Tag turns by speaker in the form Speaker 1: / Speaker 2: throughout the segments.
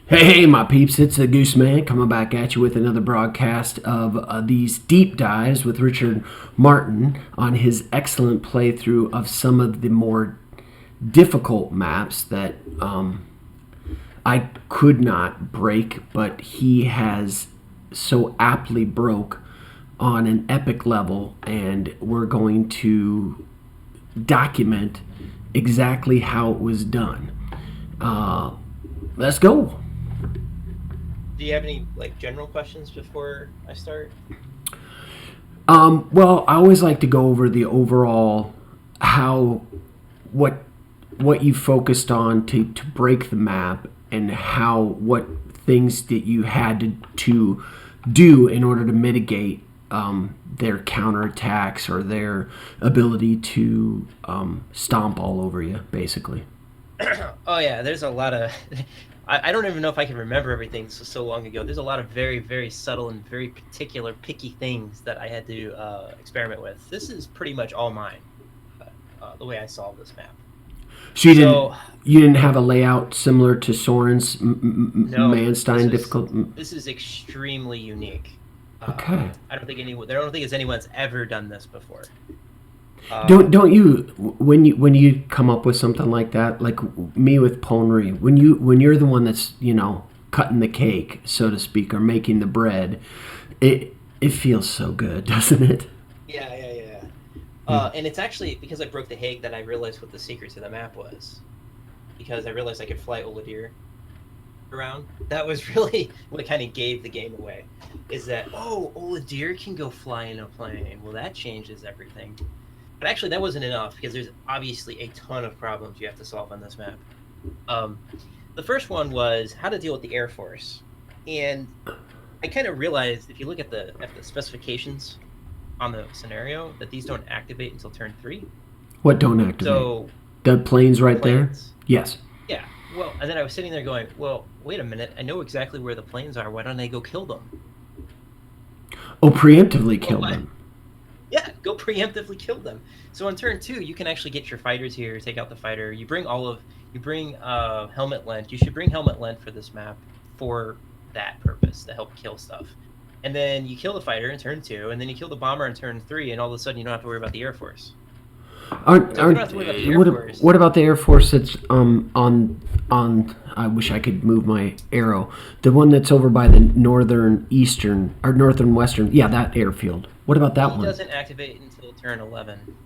Speaker 1: Hey, my peeps, it's the Goose Man coming back at you with another broadcast of these deep dives with Richard Martin on his excellent playthrough of some of the more difficult maps that I could not break, but he has so aptly broke on an epic level, and we're going to document exactly how it was done. Let's go.
Speaker 2: Do you have any general questions before I start?
Speaker 1: Well, I always like to go over the overall how what what you focused on to break the map and how what things that you had to do in order to mitigate their counterattacks or their ability to stomp all over you, basically.
Speaker 2: Oh yeah, there's a lot of. I don't even know if I can remember everything so long ago. There's a lot of very, very subtle and very particular, picky things that I had to experiment with. This is pretty much all mine. The way I solved this map.
Speaker 1: So you didn't
Speaker 2: So
Speaker 1: you didn't have a layout similar to Soren's
Speaker 2: no,
Speaker 1: Manstein difficult.
Speaker 2: this is extremely unique.
Speaker 1: Okay.
Speaker 2: I don't think anyone's ever done this before.
Speaker 1: Don't you when you come up with something like that, like me with Ponry, when you're the one that's cutting the cake, so to speak, or making the bread, it feels so good, doesn't it?
Speaker 2: Yeah, yeah, yeah. And it's actually because I broke the Hague that I realized what the secret to the map was. Because I realized I could fly Oladir around. That was really what kind of gave the game away. Is that, oh, Oladir can go fly in a plane. Well, that changes everything. But actually, that wasn't enough because there's obviously a ton of problems you have to solve on this map. The first one was how to deal with the Air Force. And I kind of realized if you look at the specifications on the scenario that these don't activate until turn 3.
Speaker 1: What don't activate?
Speaker 2: So
Speaker 1: The planes right there?
Speaker 2: planes.
Speaker 1: Yes.
Speaker 2: Yeah. Well, and then I was sitting there going, well, wait a minute. I know exactly where the planes are. Why don't I go kill them?
Speaker 1: Oh, preemptively kill
Speaker 2: Well,
Speaker 1: them.
Speaker 2: yeah, go preemptively kill them. So on turn 2, you can actually get your fighters here, take out the fighter. You bring helmet length. You should bring helmet length for this map for that purpose, to help kill stuff. And then you kill the fighter in turn 2, and then you kill the bomber in turn 3, and all of a sudden you don't have to worry about the Air Force.
Speaker 1: Aren't,
Speaker 2: So if you don't
Speaker 1: aren't,
Speaker 2: have to worry about the Air
Speaker 1: what,
Speaker 2: Force,
Speaker 1: what about the Air Force that's on I wish I could move my arrow. The one that's over by the northern eastern or northern western. Yeah, that airfield. What about that
Speaker 2: he
Speaker 1: one?
Speaker 2: doesn't activate until turn 11.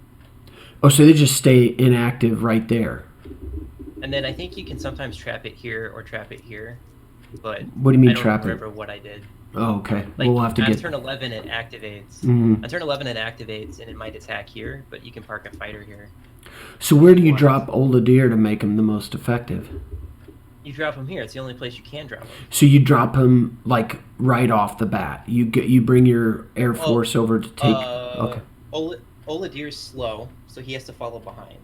Speaker 1: Oh, so they just stay inactive right there.
Speaker 2: And then I think you can sometimes trap it here or trap it here, but
Speaker 1: What do you mean
Speaker 2: I don't
Speaker 1: trap it?
Speaker 2: remember what I did.
Speaker 1: Oh, okay.
Speaker 2: Like
Speaker 1: We'll have to
Speaker 2: on
Speaker 1: get.
Speaker 2: turn 11 it activates.
Speaker 1: Mhm.
Speaker 2: On turn 11 it activates and it might attack here, but you can park a fighter here.
Speaker 1: So where do you
Speaker 2: What?
Speaker 1: drop Oladir to make him the most effective?
Speaker 2: You drop him here. It's the only place you can drop him.
Speaker 1: So you drop him like right off the bat. You bring your Air Force over to take. Okay.
Speaker 2: Oladir's slow, so he has to follow behind.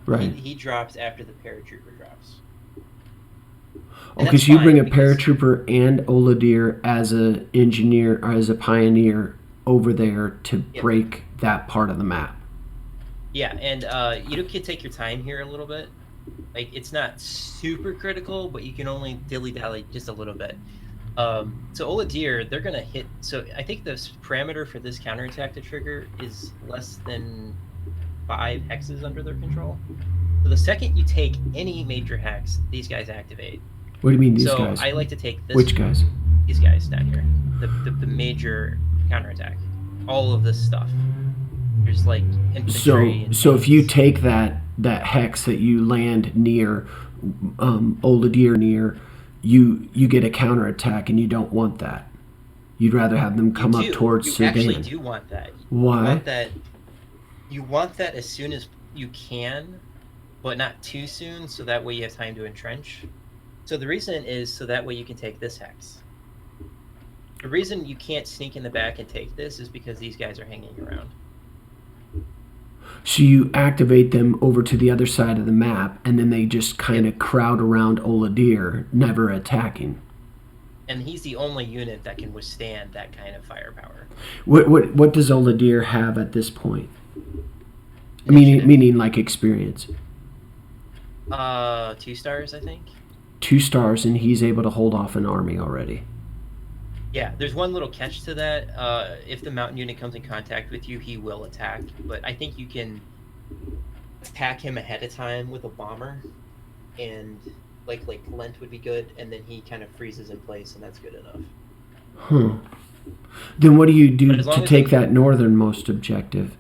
Speaker 1: Right.
Speaker 2: He drops after the paratrooper drops.
Speaker 1: Oh,
Speaker 2: And
Speaker 1: because
Speaker 2: that's
Speaker 1: you
Speaker 2: fine,
Speaker 1: bring a
Speaker 2: because-
Speaker 1: paratrooper and Oladir as a engineer or as a pioneer over there to
Speaker 2: Yep.
Speaker 1: break that part of the map.
Speaker 2: Yeah, and you can take your time here a little bit. Like it's not super critical, but you can only dilly dally just a little bit. So Oladir, they're gonna hit. So I think the parameter for this counterattack to trigger is less than 5 hexes under their control. So the second you take any major hex, these guys activate.
Speaker 1: What do you mean these
Speaker 2: So
Speaker 1: guys?
Speaker 2: I like to take this.
Speaker 1: Which guys?
Speaker 2: These guys down here, the major counterattack, all of this stuff. There's like infantry.
Speaker 1: So
Speaker 2: and
Speaker 1: so if you
Speaker 2: things.
Speaker 1: take that hex that you land near Oladir near, you get a counterattack and you don't want that. You'd rather have them come up towards
Speaker 2: You
Speaker 1: Sedan.
Speaker 2: actually do want that.
Speaker 1: Why?
Speaker 2: You want that. You want that as soon as you can, but not too soon, so that way you have time to entrench. So the reason is so that way you can take this hex. The reason you can't sneak in the back and take this is because these guys are hanging around.
Speaker 1: So you activate them over to the other side of the map, and then they just kind of crowd around Oladir, never attacking.
Speaker 2: And he's the only unit that can withstand that kind of firepower.
Speaker 1: What does Oladir have at this point?
Speaker 2: Initiative.
Speaker 1: Meaning like experience.
Speaker 2: 2 stars, I think.
Speaker 1: 2 stars, and he's able to hold off an army already.
Speaker 2: Yeah, there's one little catch to that. If the mountain unit comes in contact with you, he will attack. But I think you can attack him ahead of time with a bomber, and like Lent would be good, and then he kind of freezes in place, and that's good enough.
Speaker 1: Then what do you do
Speaker 2: But as long
Speaker 1: to
Speaker 2: as
Speaker 1: take
Speaker 2: they-
Speaker 1: that northernmost objective?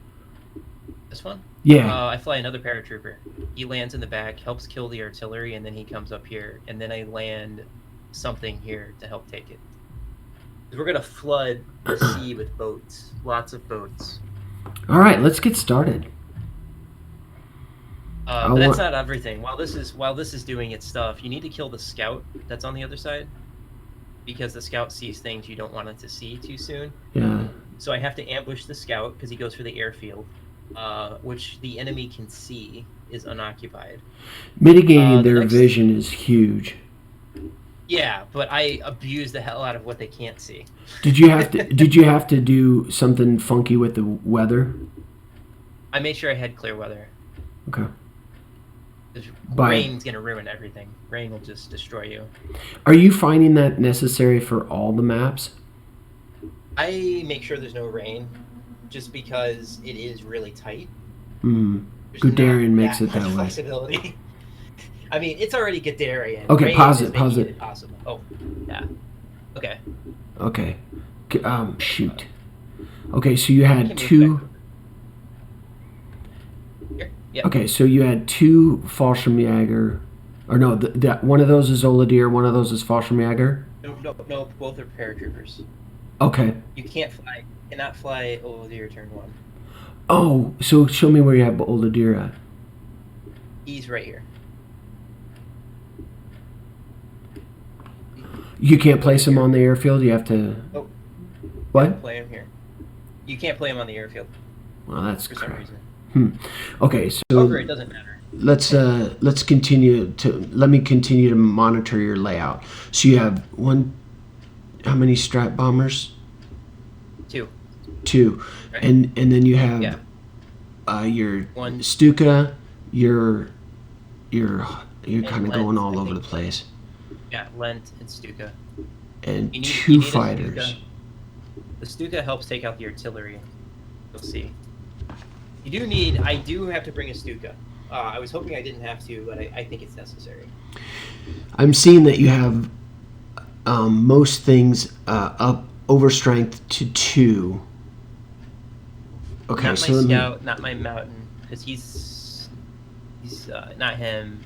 Speaker 2: This one?
Speaker 1: Yeah.
Speaker 2: I fly another paratrooper. He lands in the back, helps kill the artillery, and then he comes up here, and then I land something here to help take it. We're gonna flood the sea with boats, lots of boats.
Speaker 1: All right, let's get started.
Speaker 2: But that's not everything. While this is doing its stuff, you need to kill the scout that's on the other side, because the scout sees things you don't want it to see too soon.
Speaker 1: Yeah.
Speaker 2: So I have to ambush the scout because he goes for the airfield, which the enemy can see is unoccupied.
Speaker 1: Mitigating their vision is huge.
Speaker 2: Yeah, but I abuse the hell out of what they can't see.
Speaker 1: Did you have to do something funky with the weather?
Speaker 2: I made sure I had clear weather.
Speaker 1: Okay.
Speaker 2: Rain's gonna ruin everything. Rain will just destroy you.
Speaker 1: Are you finding that necessary for all the maps?
Speaker 2: I make sure there's no rain, just because it is really tight.
Speaker 1: Guderian makes it that way.
Speaker 2: Flexibility. I mean, it's already Guderian.
Speaker 1: Okay,
Speaker 2: Rain
Speaker 1: pause
Speaker 2: is
Speaker 1: it. Pause
Speaker 2: making
Speaker 1: it.
Speaker 2: Possible. Oh, yeah. Okay.
Speaker 1: Okay. Shoot. Okay, so you had
Speaker 2: Can we
Speaker 1: two.
Speaker 2: expect- Here. Yeah.
Speaker 1: Okay, so you had 2 Fallschirmjäger, or no, that one of those is Oladier, one of those is Fallschirmjäger.
Speaker 2: No, both are paratroopers.
Speaker 1: Okay.
Speaker 2: You cannot fly over your turn 1.
Speaker 1: Oh, so show me where you have Oladier at.
Speaker 2: He's right here.
Speaker 1: You can't place him on the airfield. You have to.
Speaker 2: Oh.
Speaker 1: What?
Speaker 2: Play him here. You can't play him on the airfield
Speaker 1: Well, that's
Speaker 2: for some
Speaker 1: crap.
Speaker 2: reason.
Speaker 1: Okay, so
Speaker 2: However, it doesn't matter.
Speaker 1: let's continue to let me continue to monitor your layout. So you have how many strap bombers?
Speaker 2: 2.
Speaker 1: 2,
Speaker 2: Right.
Speaker 1: and then you have your
Speaker 2: 1.
Speaker 1: Stuka, you're kind of
Speaker 2: Lent,
Speaker 1: going all
Speaker 2: I
Speaker 1: over the
Speaker 2: think.
Speaker 1: place,
Speaker 2: Yeah, Lent and Stuka.
Speaker 1: and
Speaker 2: You
Speaker 1: 2
Speaker 2: need a
Speaker 1: fighters.
Speaker 2: Stuka. The Stuka helps take out the artillery. You'll see. I do have to bring a Stuka. I was hoping I didn't have to, but I think it's necessary.
Speaker 1: I'm seeing that you have most things up over strength to 2. Okay,
Speaker 2: Not
Speaker 1: so
Speaker 2: my
Speaker 1: let me.
Speaker 2: scout, not my mountain, because he's not him.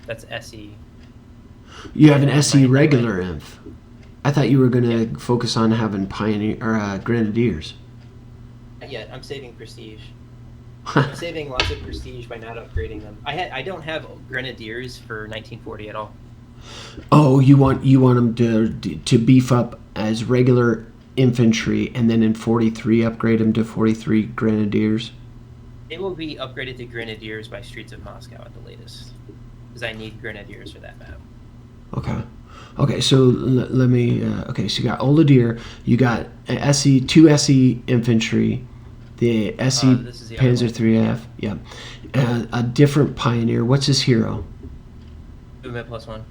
Speaker 2: That's Essie.
Speaker 1: You have an
Speaker 2: Yeah,
Speaker 1: SE
Speaker 2: my-
Speaker 1: regular inf. I thought you were gonna focus on having pioneer or grenadiers.
Speaker 2: Not yet. I'm saving prestige. I'm saving lots of prestige by not upgrading them. I don't have grenadiers for 1940 at all.
Speaker 1: Oh, you want them to beef up as regular infantry, and then in 43 upgrade them to 43 grenadiers.
Speaker 2: It will be upgraded to grenadiers by Streets of Moscow at the latest, because I need grenadiers for that map.
Speaker 1: Okay, so let me. Okay, so you got Oladier, you got SE 2 SE infantry, the SE
Speaker 2: This is the other
Speaker 1: Panzer
Speaker 2: one.
Speaker 1: 3F. Yeah, a different pioneer. What's his hero?
Speaker 2: Movement +1.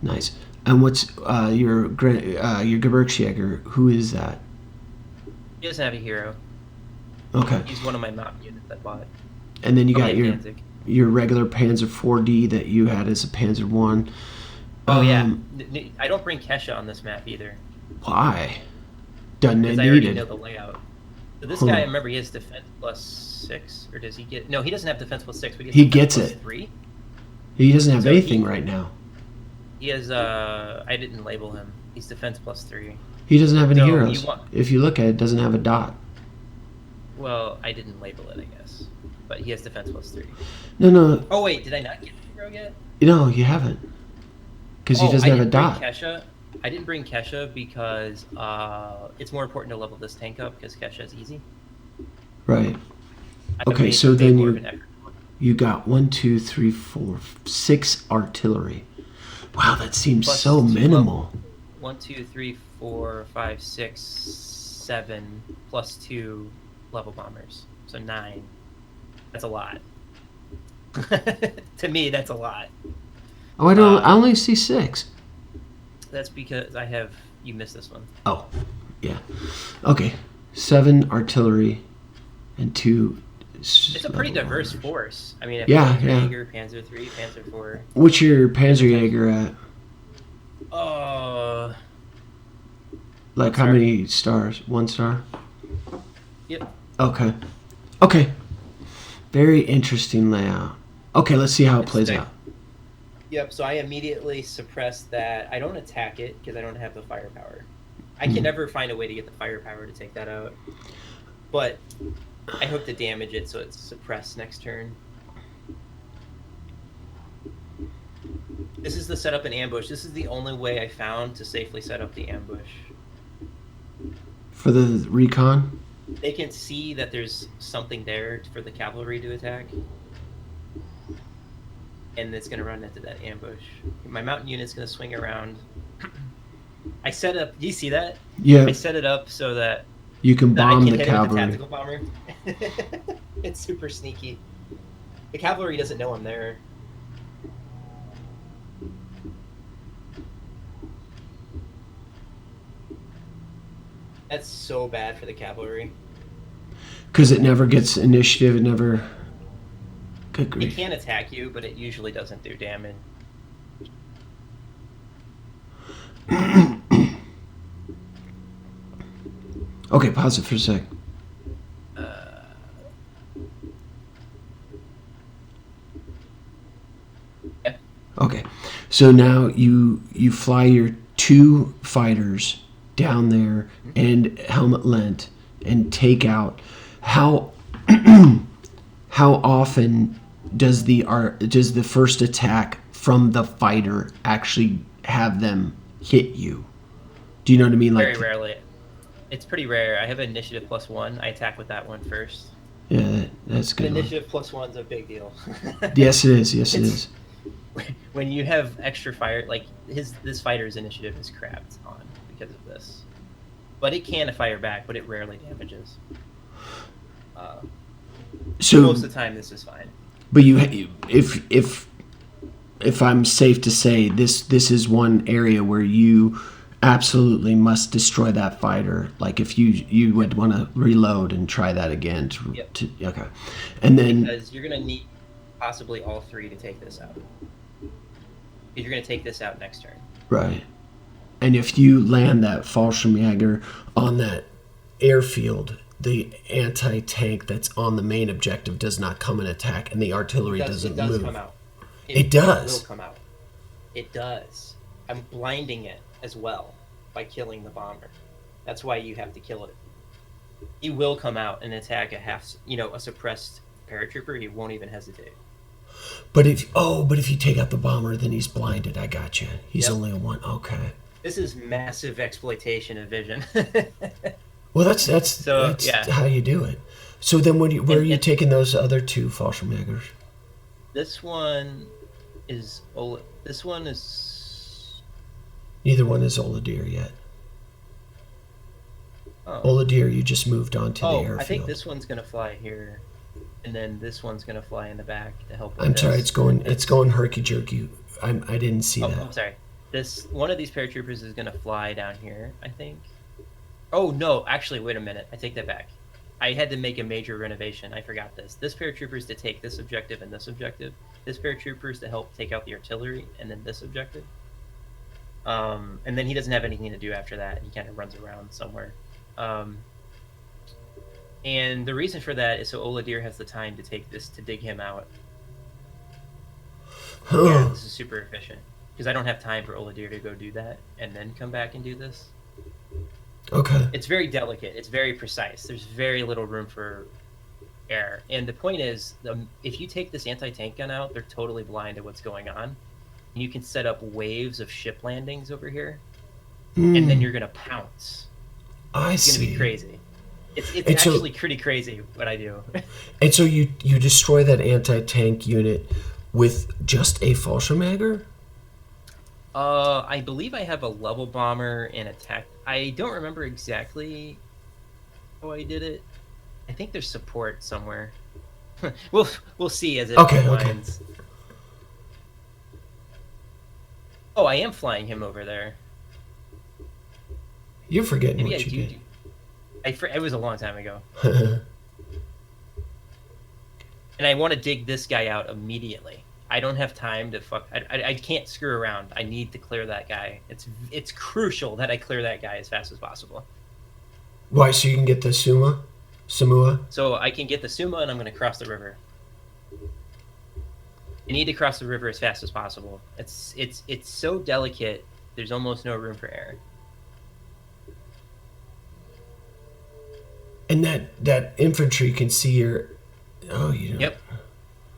Speaker 1: Nice. And what's your Gebirgsjäger? Who is that?
Speaker 2: He doesn't have a hero.
Speaker 1: Okay.
Speaker 2: He's one of my mountain units I bought.
Speaker 1: And then you got
Speaker 2: Okay,
Speaker 1: your
Speaker 2: Danzig.
Speaker 1: your regular Panzer 4D that you had as a Panzer 1.
Speaker 2: Oh yeah. I don't bring Kesha on this map either,
Speaker 1: Why? Doesn't it
Speaker 2: because I
Speaker 1: need
Speaker 2: already
Speaker 1: it?
Speaker 2: know the layout. So this guy, remember, he has defense +6, or does he get? No, he doesn't have defense +6. But
Speaker 1: He
Speaker 2: defense
Speaker 1: gets it.
Speaker 2: +3.
Speaker 1: He doesn't have
Speaker 2: So
Speaker 1: anything
Speaker 2: he-
Speaker 1: right now.
Speaker 2: He has. I didn't label him. He's defense +3.
Speaker 1: He doesn't have any
Speaker 2: So
Speaker 1: heroes.
Speaker 2: you want-
Speaker 1: If you look at it, doesn't have a dot.
Speaker 2: Well, I didn't label it, I guess. But he has defense +3.
Speaker 1: No,
Speaker 2: Oh wait, did I not get the hero yet?
Speaker 1: no, you haven't. Because he doesn't have a dot.
Speaker 2: I didn't bring Kesha because it's more important to level this tank up because Kesha is easy.
Speaker 1: Right.
Speaker 2: I
Speaker 1: Okay,
Speaker 2: made
Speaker 1: so
Speaker 2: way
Speaker 1: then
Speaker 2: more
Speaker 1: you-
Speaker 2: of an effort.
Speaker 1: You got 1, 2, 3, 4, 6 artillery. Wow, that seems
Speaker 2: Plus
Speaker 1: so
Speaker 2: 2
Speaker 1: minimal.
Speaker 2: 1, 2, 3, 4, 5, 6, 7 +2 level bombers. So 9. That's a lot. To me, that's a lot.
Speaker 1: Oh, I don't. I only see 6.
Speaker 2: That's because you missed this one.
Speaker 1: Oh, yeah. Okay, 7 artillery and 2.
Speaker 2: It's a pretty diverse force. I mean, if
Speaker 1: Yeah,
Speaker 2: Panzerjäger, Panzer III, Panzer IV.
Speaker 1: What's your Panzerjäger at? Like how many stars? 1 star?
Speaker 2: Yep.
Speaker 1: Okay. Very interesting layout. Okay, let's see how it plays out.
Speaker 2: Yep, so I immediately suppress that. I don't attack it because I don't have the firepower. I can never find a way to get the firepower to take that out. But I hope to damage it so it's suppressed next turn. This is the setup and ambush. This is the only way I found to safely set up the ambush.
Speaker 1: For the recon?
Speaker 2: They can see that there's something there for the cavalry to attack. And it's going to run into that ambush. My mountain unit's going to swing around. I set up... Do you see that?
Speaker 1: Yeah.
Speaker 2: I set it up so that...
Speaker 1: You can bomb the
Speaker 2: hit
Speaker 1: cavalry.
Speaker 2: It with the tactical bomber. It's super sneaky. The cavalry doesn't know I'm there. That's so bad for the cavalry.
Speaker 1: Because it never gets initiative. It never... Good grief.
Speaker 2: It can attack you, but it usually doesn't do damage.
Speaker 1: Okay, pause it for a sec.
Speaker 2: Yeah.
Speaker 1: Okay, so now you fly your 2 fighters down there and helmet lent and take out. How often does the first attack from the fighter actually have them hit you? Do you know what I mean?
Speaker 2: Very rarely. It's pretty rare. I have initiative +1. I attack with that one first.
Speaker 1: Yeah, that's good.
Speaker 2: Initiative +1's a big deal.
Speaker 1: Yes, it is. Yes, it is.
Speaker 2: When you have extra fire, like this fighter's initiative is crapped on because of this. But it can fire back, but it rarely damages.
Speaker 1: So
Speaker 2: most of the time, this is fine.
Speaker 1: But if I'm safe to say, this is one area where you absolutely must destroy that fighter. Like if you would want to reload and try that again. Okay, and then
Speaker 2: because you're gonna need possibly all 3 to take this out. You're gonna take this out next turn.
Speaker 1: Right, and if you land that Fallschirmjäger on that airfield, the anti-tank that's on the main objective does not come and attack, and the artillery doesn't move.
Speaker 2: It does come out.
Speaker 1: It does.
Speaker 2: It will come out. It does. I'm blinding it as well by killing the bomber. That's why you have to kill it. He will come out and attack a suppressed paratrooper. He won't even hesitate.
Speaker 1: But if you take out the bomber, then he's blinded. I got you. He's only a 1. Okay.
Speaker 2: This is massive exploitation of vision.
Speaker 1: Well, that's how you do it. So then, where are you taking those other 2 Fallschirmjägers?
Speaker 2: This one is This one is.
Speaker 1: Neither one is Oladir yet.
Speaker 2: Oh.
Speaker 1: Oladir, you just moved on to the airfield.
Speaker 2: I think this one's gonna fly here, and then this one's gonna fly in the back to help.
Speaker 1: I'm sorry, it's going herky jerky. I didn't see that.
Speaker 2: I'm sorry. One of these paratroopers is gonna fly down here, I think. Oh no, actually, wait a minute. I take that back. I had to make a major renovation. I forgot this. This paratrooper is to take this objective and this objective. This paratrooper is to help take out the artillery and then this objective. And then he doesn't have anything to do after that. He kind of runs around somewhere. And the reason for that is so Oladir has the time to take this to dig him out. Yeah, this is super efficient. Because I don't have time for Oladir to go do that and then come back and do this.
Speaker 1: Okay.
Speaker 2: It's very delicate. It's very precise. There's very little room for error. And the point is, if you take this anti-tank gun out, they're totally blind to what's going on. And you can set up waves of ship landings over here. And then you're going to pounce. It's going to be crazy. It's actually pretty crazy what I do.
Speaker 1: And so you destroy that anti-tank unit with just a Fallschirmjäger?
Speaker 2: I believe I have a level bomber and attack. I don't remember exactly how I did it. I think there's support somewhere. we'll see as it unwinds. Oh, I am flying him over there.
Speaker 1: You're forgetting
Speaker 2: Maybe I
Speaker 1: what you
Speaker 2: do. It was a long time ago.
Speaker 1: did.
Speaker 2: And I want to dig this guy out immediately. I don't have time to fuck. I can't screw around. I need to clear that guy. It's crucial that I clear that guy as fast as possible.
Speaker 1: Why? So you can get the Samua?
Speaker 2: So I can get the Suma, and I'm going to cross the river. I need to cross the river as fast as possible. It's so delicate. There's almost no room for error.
Speaker 1: And that infantry can see your. Oh, you don't.
Speaker 2: Yep.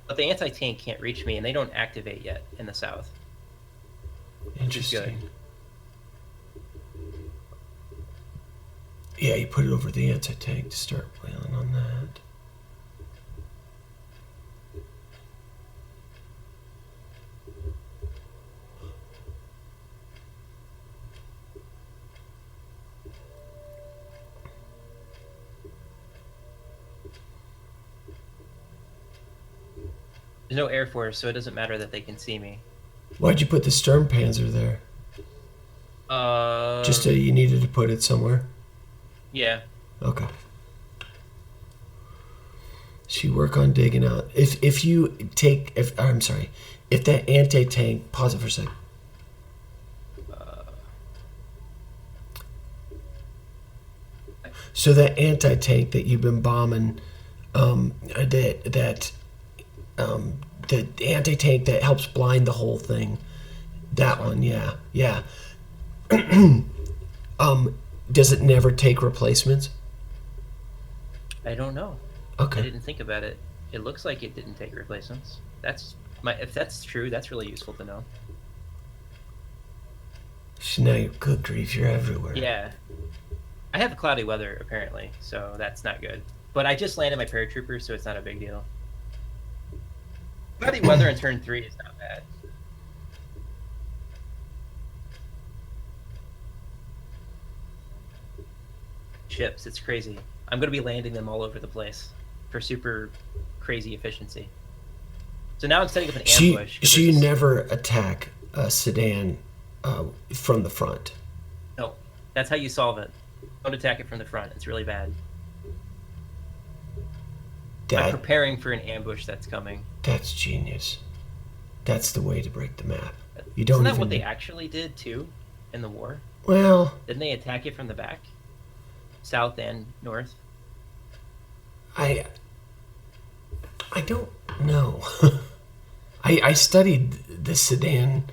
Speaker 2: But the anti-tank can't reach me, and they don't activate yet in the south.
Speaker 1: Interesting. Yeah, you put it over the anti-tank to start wailing on that.
Speaker 2: There's no Air Force, so it doesn't matter that they can see me.
Speaker 1: Why'd you put the Sturmpanzer there? Just you needed to put it somewhere?
Speaker 2: Yeah.
Speaker 1: Okay. So you work on digging out. If that anti-tank, pause it for a second. So that anti-tank that you've been bombing, the anti-tank that helps blind the whole thing, that one, yeah. Does it never take replacements?
Speaker 2: I don't know.
Speaker 1: Okay.
Speaker 2: I didn't think about it. It looks like it didn't take replacements. If that's true, that's really useful to know.
Speaker 1: So now you're good grief, you're everywhere.
Speaker 2: Yeah. I have cloudy weather apparently, so that's not good. But I just landed my paratrooper, so it's not a big deal. Cloudy weather in turn 3 is not bad. Ships, it's crazy. I'm going to be landing them all over the place for super crazy efficiency. So now I'm setting up an ambush.
Speaker 1: So you never attack a Sedan from the front?
Speaker 2: No, that's how you solve it. Don't attack it from the front. It's really bad. I'm preparing for an ambush that's coming.
Speaker 1: That's genius. That's the way to break the map.
Speaker 2: Isn't that what they actually did too in the war?
Speaker 1: Well,
Speaker 2: didn't they attack it from the back, south and north?
Speaker 1: I don't know. I studied the Sedan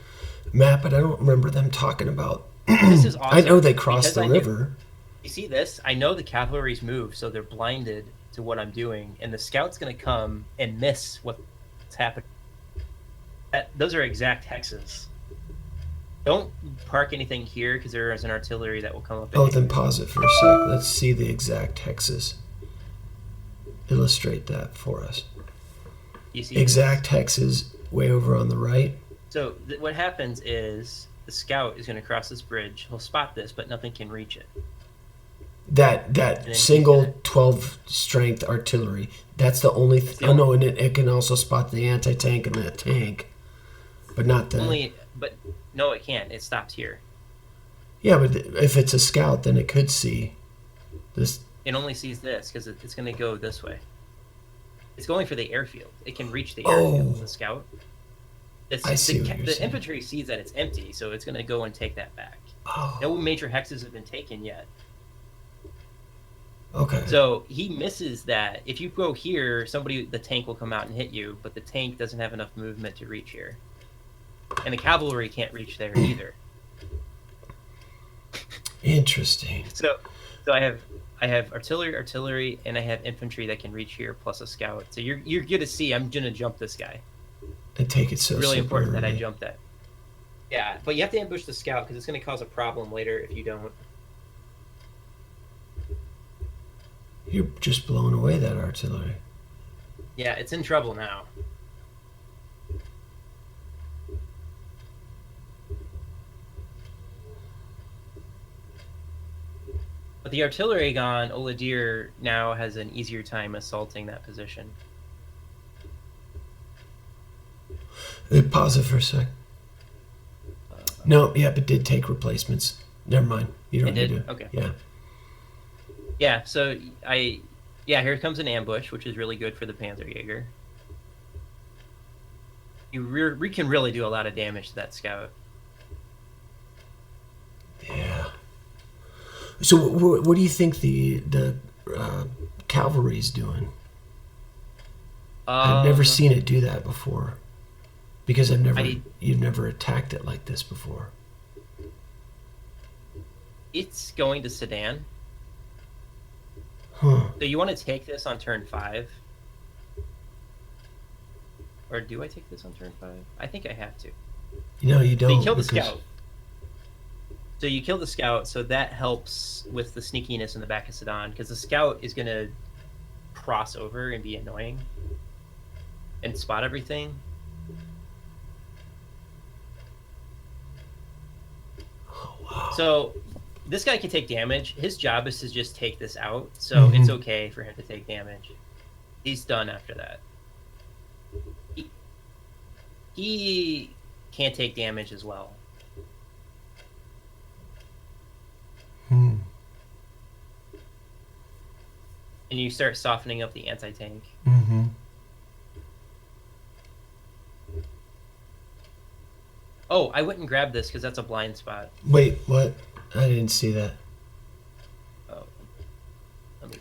Speaker 1: map, but I don't remember them talking about.
Speaker 2: This is awesome.
Speaker 1: I know they crossed the river.
Speaker 2: You see this? I know the cavalry's move, so they're blinded to what I'm doing, and the scout's going to come and miss what's happening. Those are exact hexes. Don't park anything here because there is an artillery that will come up.
Speaker 1: Oh, then pause it for a sec. Let's see the exact hexes. Illustrate that for us.
Speaker 2: You see
Speaker 1: exact hexes way over on the right.
Speaker 2: So what happens is the scout is going to cross this bridge. He'll spot this, but nothing can reach it.
Speaker 1: That single 12 strength artillery. That's the only. Oh no, and it can also spot the anti-tank and that tank, but not the.
Speaker 2: But no, it can't. It stops here.
Speaker 1: Yeah, but if it's a scout, then it could see this.
Speaker 2: It only sees this because it's going to go this way. It's going for the airfield. It can reach the airfield. The scout.
Speaker 1: I see what you're
Speaker 2: the
Speaker 1: saying.
Speaker 2: infantry sees that it's empty, so it's going to go and take that back.
Speaker 1: Oh.
Speaker 2: No major hexes have been taken yet.
Speaker 1: Okay.
Speaker 2: So he misses that. If you go here, the tank will come out and hit you, but the tank doesn't have enough movement to reach here. And the cavalry can't reach there either.
Speaker 1: Interesting.
Speaker 2: So I have artillery, and I have infantry that can reach here plus a scout. So you're going to see I'm going to jump this guy.
Speaker 1: And take it so
Speaker 2: it's really important that I
Speaker 1: early.
Speaker 2: jump that. Yeah, but you have to ambush the scout because it's going to cause a problem later if you don't.
Speaker 1: You're just blowing away that artillery.
Speaker 2: Yeah, it's in trouble now. But the artillery gone, Oladir now has an easier time assaulting that position.
Speaker 1: Pause it for a sec. No, yeah, but did take replacements. Never mind. You don't
Speaker 2: It
Speaker 1: need
Speaker 2: did?
Speaker 1: to.
Speaker 2: Okay.
Speaker 1: Yeah.
Speaker 2: Yeah, so here comes an ambush, which is really good for the Panzerjäger. We can really do a lot of damage to that scout.
Speaker 1: Yeah. So what do you think the cavalry's doing? I've never seen it do that before, because you've never attacked it like this before.
Speaker 2: It's going to Sedan.
Speaker 1: Huh.
Speaker 2: So you want to take this on turn 5? Or do I take this on turn 5? I think I have to.
Speaker 1: No, you don't.
Speaker 2: So you kill the scout. So you kill the scout, so that helps with the sneakiness in the back of Sedan, because the scout is going to cross over and be annoying and spot everything.
Speaker 1: Oh, wow.
Speaker 2: So this guy can take damage. His job is to just take this out, so it's okay for him to take damage. He's done after that. He can't take damage as well.
Speaker 1: Hmm.
Speaker 2: And you start softening up the anti-tank.
Speaker 1: Mm-hmm.
Speaker 2: Oh, I wouldn't grab this because that's a blind spot.
Speaker 1: Wait, what? I didn't see that.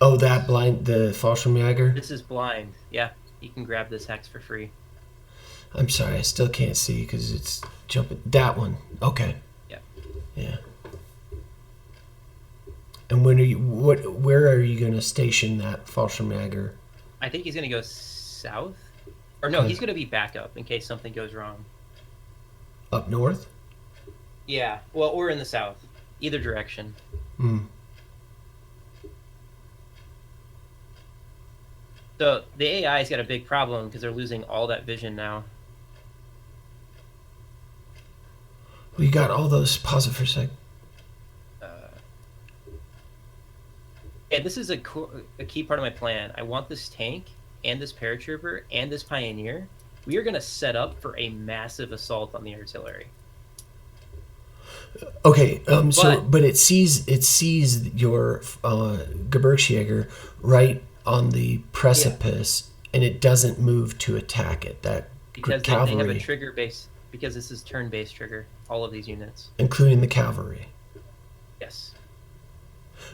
Speaker 2: Oh,
Speaker 1: that blind, the Fallschirmjäger?
Speaker 2: This is blind. Yeah, you can grab this hex for free.
Speaker 1: I'm sorry, I still can't see because it's jumping. That one. Okay.
Speaker 2: Yeah.
Speaker 1: Yeah. And where are you going to station that Fallschirmjäger?
Speaker 2: I think he's going to go south. Or no, he's going to be backup in case something goes wrong.
Speaker 1: Up north?
Speaker 2: Yeah, well, or in the south. Either direction.
Speaker 1: Hmm.
Speaker 2: So the AI's got a big problem because they're losing all that vision now.
Speaker 1: We got all those. Pause it for a sec.
Speaker 2: Yeah, this is a key part of my plan. I want this tank and this paratrooper and this pioneer. We are going to set up for a massive assault on the artillery.
Speaker 1: Okay, but it sees your Gebirgsjäger right on the precipice, and it doesn't move to attack it. That
Speaker 2: because
Speaker 1: cavalry,
Speaker 2: they have a trigger base, because this is turn-based trigger. All of these units,
Speaker 1: including the cavalry.
Speaker 2: Yes.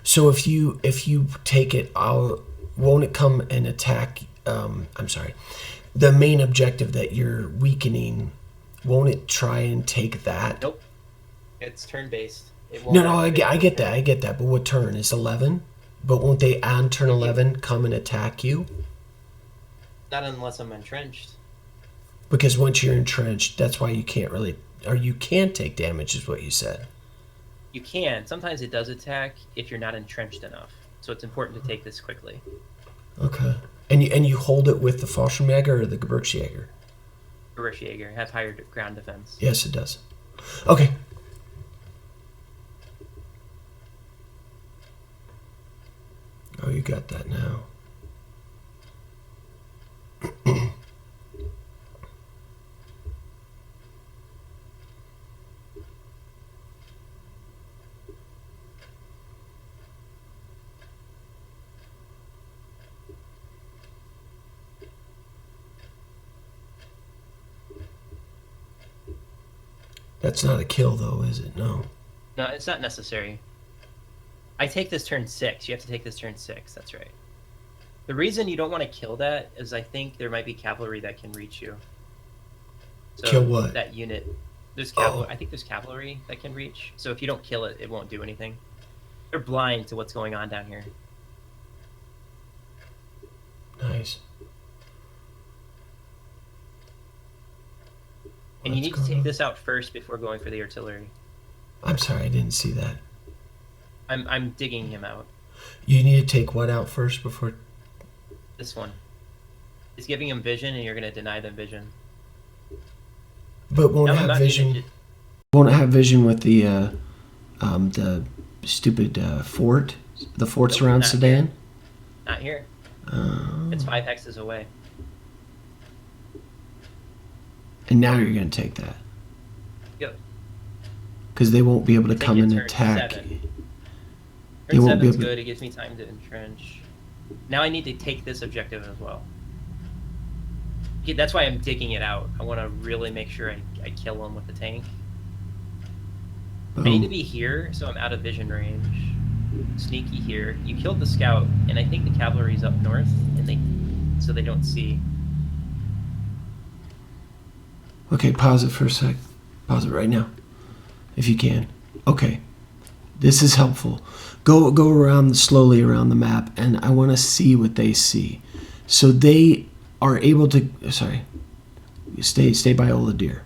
Speaker 1: So if you take it out, won't it come and attack? I'm sorry. The main objective that you're weakening, won't it try and take that?
Speaker 2: Nope. It's turn-based.
Speaker 1: No, I get that. But what turn? It's 11? But won't they on turn 11 come and attack you?
Speaker 2: Not unless I'm entrenched.
Speaker 1: Because once you're entrenched, that's why you can't really... Or you can take damage, is what you said.
Speaker 2: You can. Sometimes it does attack if you're not entrenched enough. So it's important to take this quickly.
Speaker 1: Okay. And you hold it with the Fallschirmjäger or the Gebirgsjäger?
Speaker 2: Gebirgsjäger have higher ground defense.
Speaker 1: Yes, it does. Okay. Oh, you got that now. That's not a kill, though, is it? No.
Speaker 2: No, it's not necessary. I take this turn 6. You have to take this turn 6. That's right. The reason you don't want to kill that is I think there might be cavalry that can reach you. So
Speaker 1: kill what?
Speaker 2: That unit. There's cavalry. I think there's cavalry that can reach. So if you don't kill it, it won't do anything. They're blind to what's going on down here.
Speaker 1: Nice.
Speaker 2: And you need to take this out first before going for the artillery.
Speaker 1: I'm sorry, I didn't see that.
Speaker 2: I'm digging him out.
Speaker 1: You need to take what out first before...
Speaker 2: This one. It's giving him vision, and you're going to deny them vision.
Speaker 1: But won't it have vision? Won't it have vision with the stupid fort? The forts around Sedan?
Speaker 2: Here. Not here. It's 5 hexes away.
Speaker 1: And now you're going to take that.
Speaker 2: Yep.
Speaker 1: because they won't be able to
Speaker 2: Take
Speaker 1: come
Speaker 2: it
Speaker 1: and
Speaker 2: turn
Speaker 1: attack.
Speaker 2: 7.
Speaker 1: They
Speaker 2: Turn
Speaker 1: won't be
Speaker 2: 7's
Speaker 1: able to-
Speaker 2: good. It gives me time to entrench. Now I need to take this objective as well. Okay, that's why I'm digging it out. I want to really make sure I kill him with the tank. I need to be here, so I'm out of vision range. Sneaky here. You killed the scout, and I think the cavalry's up north, and so they don't see.
Speaker 1: Okay, pause it for a sec. Pause it right now, if you can. Okay, this is helpful. Go around slowly around the map, and I want to see what they see. So they are able to. Sorry, stay by Oladir.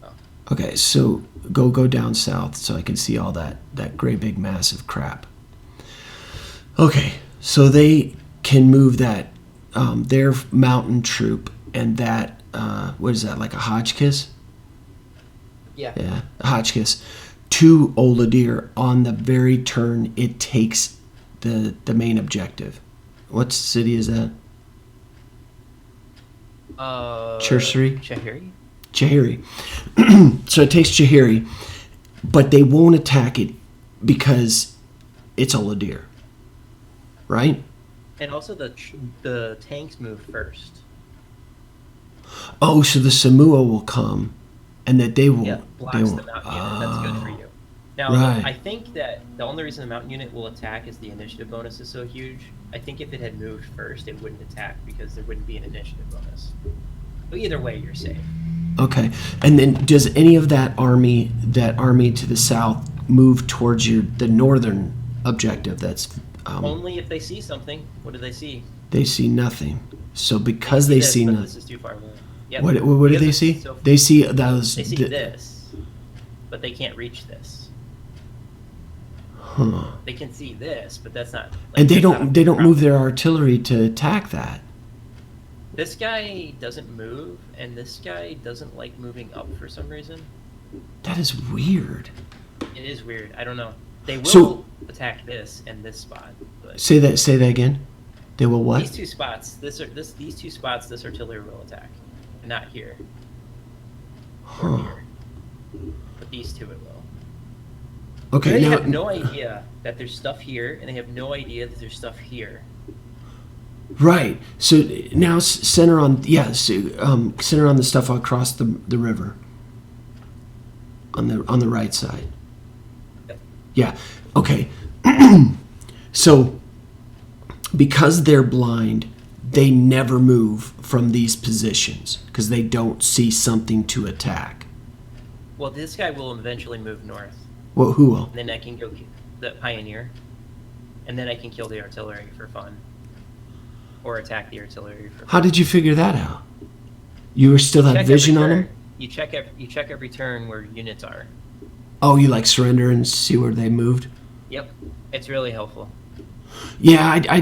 Speaker 2: Oh.
Speaker 1: Okay, so go down south so I can see all that great big massive crap. Okay, so they can move that their mountain troop and that what is that, like a Hotchkiss?
Speaker 2: Yeah.
Speaker 1: Yeah, a Hotchkiss to Oladir on the very turn it takes the main objective. What city is that? Churchery? Chahiri. So it takes Chahiri, but they won't attack it because it's Oladir, right?
Speaker 2: And also the tanks move first.
Speaker 1: Oh, so the Samua will come, and that they will.
Speaker 2: Yeah, blocks the mountain unit. That's good for you. Now,
Speaker 1: right.
Speaker 2: I think that the only reason the mountain unit will attack is the initiative bonus is so huge. I think if it had moved first, it wouldn't attack because there wouldn't be an initiative bonus. But either way, you're safe.
Speaker 1: Okay, and then does any of that army to the south move towards the northern objective? That's
Speaker 2: only if they see something. What do they see?
Speaker 1: They see nothing. So because they see nothing,
Speaker 2: this is too far away. Yep.
Speaker 1: What do they see?
Speaker 2: So
Speaker 1: they see those.
Speaker 2: They see this, but they can't reach this.
Speaker 1: Huh.
Speaker 2: They can see this, but that's not.
Speaker 1: And they don't move their artillery to attack that.
Speaker 2: This guy doesn't move, and this guy doesn't like moving up for some reason.
Speaker 1: That is weird.
Speaker 2: It is weird. I don't know. They will attack this and this spot. But
Speaker 1: say that again. They will what?
Speaker 2: These two spots. These two spots. This artillery will attack. Not here. Or here. But these two it will.
Speaker 1: Okay.
Speaker 2: They
Speaker 1: now,
Speaker 2: have no idea that there's stuff here, and they have no idea that there's stuff here.
Speaker 1: Right. So now center on center on the stuff across the river. On the right side.
Speaker 2: Yep.
Speaker 1: Yeah. Okay. So because they're blind, they never move from these positions because they don't see something to attack.
Speaker 2: Well, this guy will eventually move north.
Speaker 1: Well, who will?
Speaker 2: And then I can go the pioneer, and then I can kill the artillery for fun, or attack the artillery for fun.
Speaker 1: How did you figure that out? You still have vision on them?
Speaker 2: You check every turn where units are.
Speaker 1: Oh, you like surrender and see where they moved?
Speaker 2: Yep, it's really helpful.
Speaker 1: Yeah, I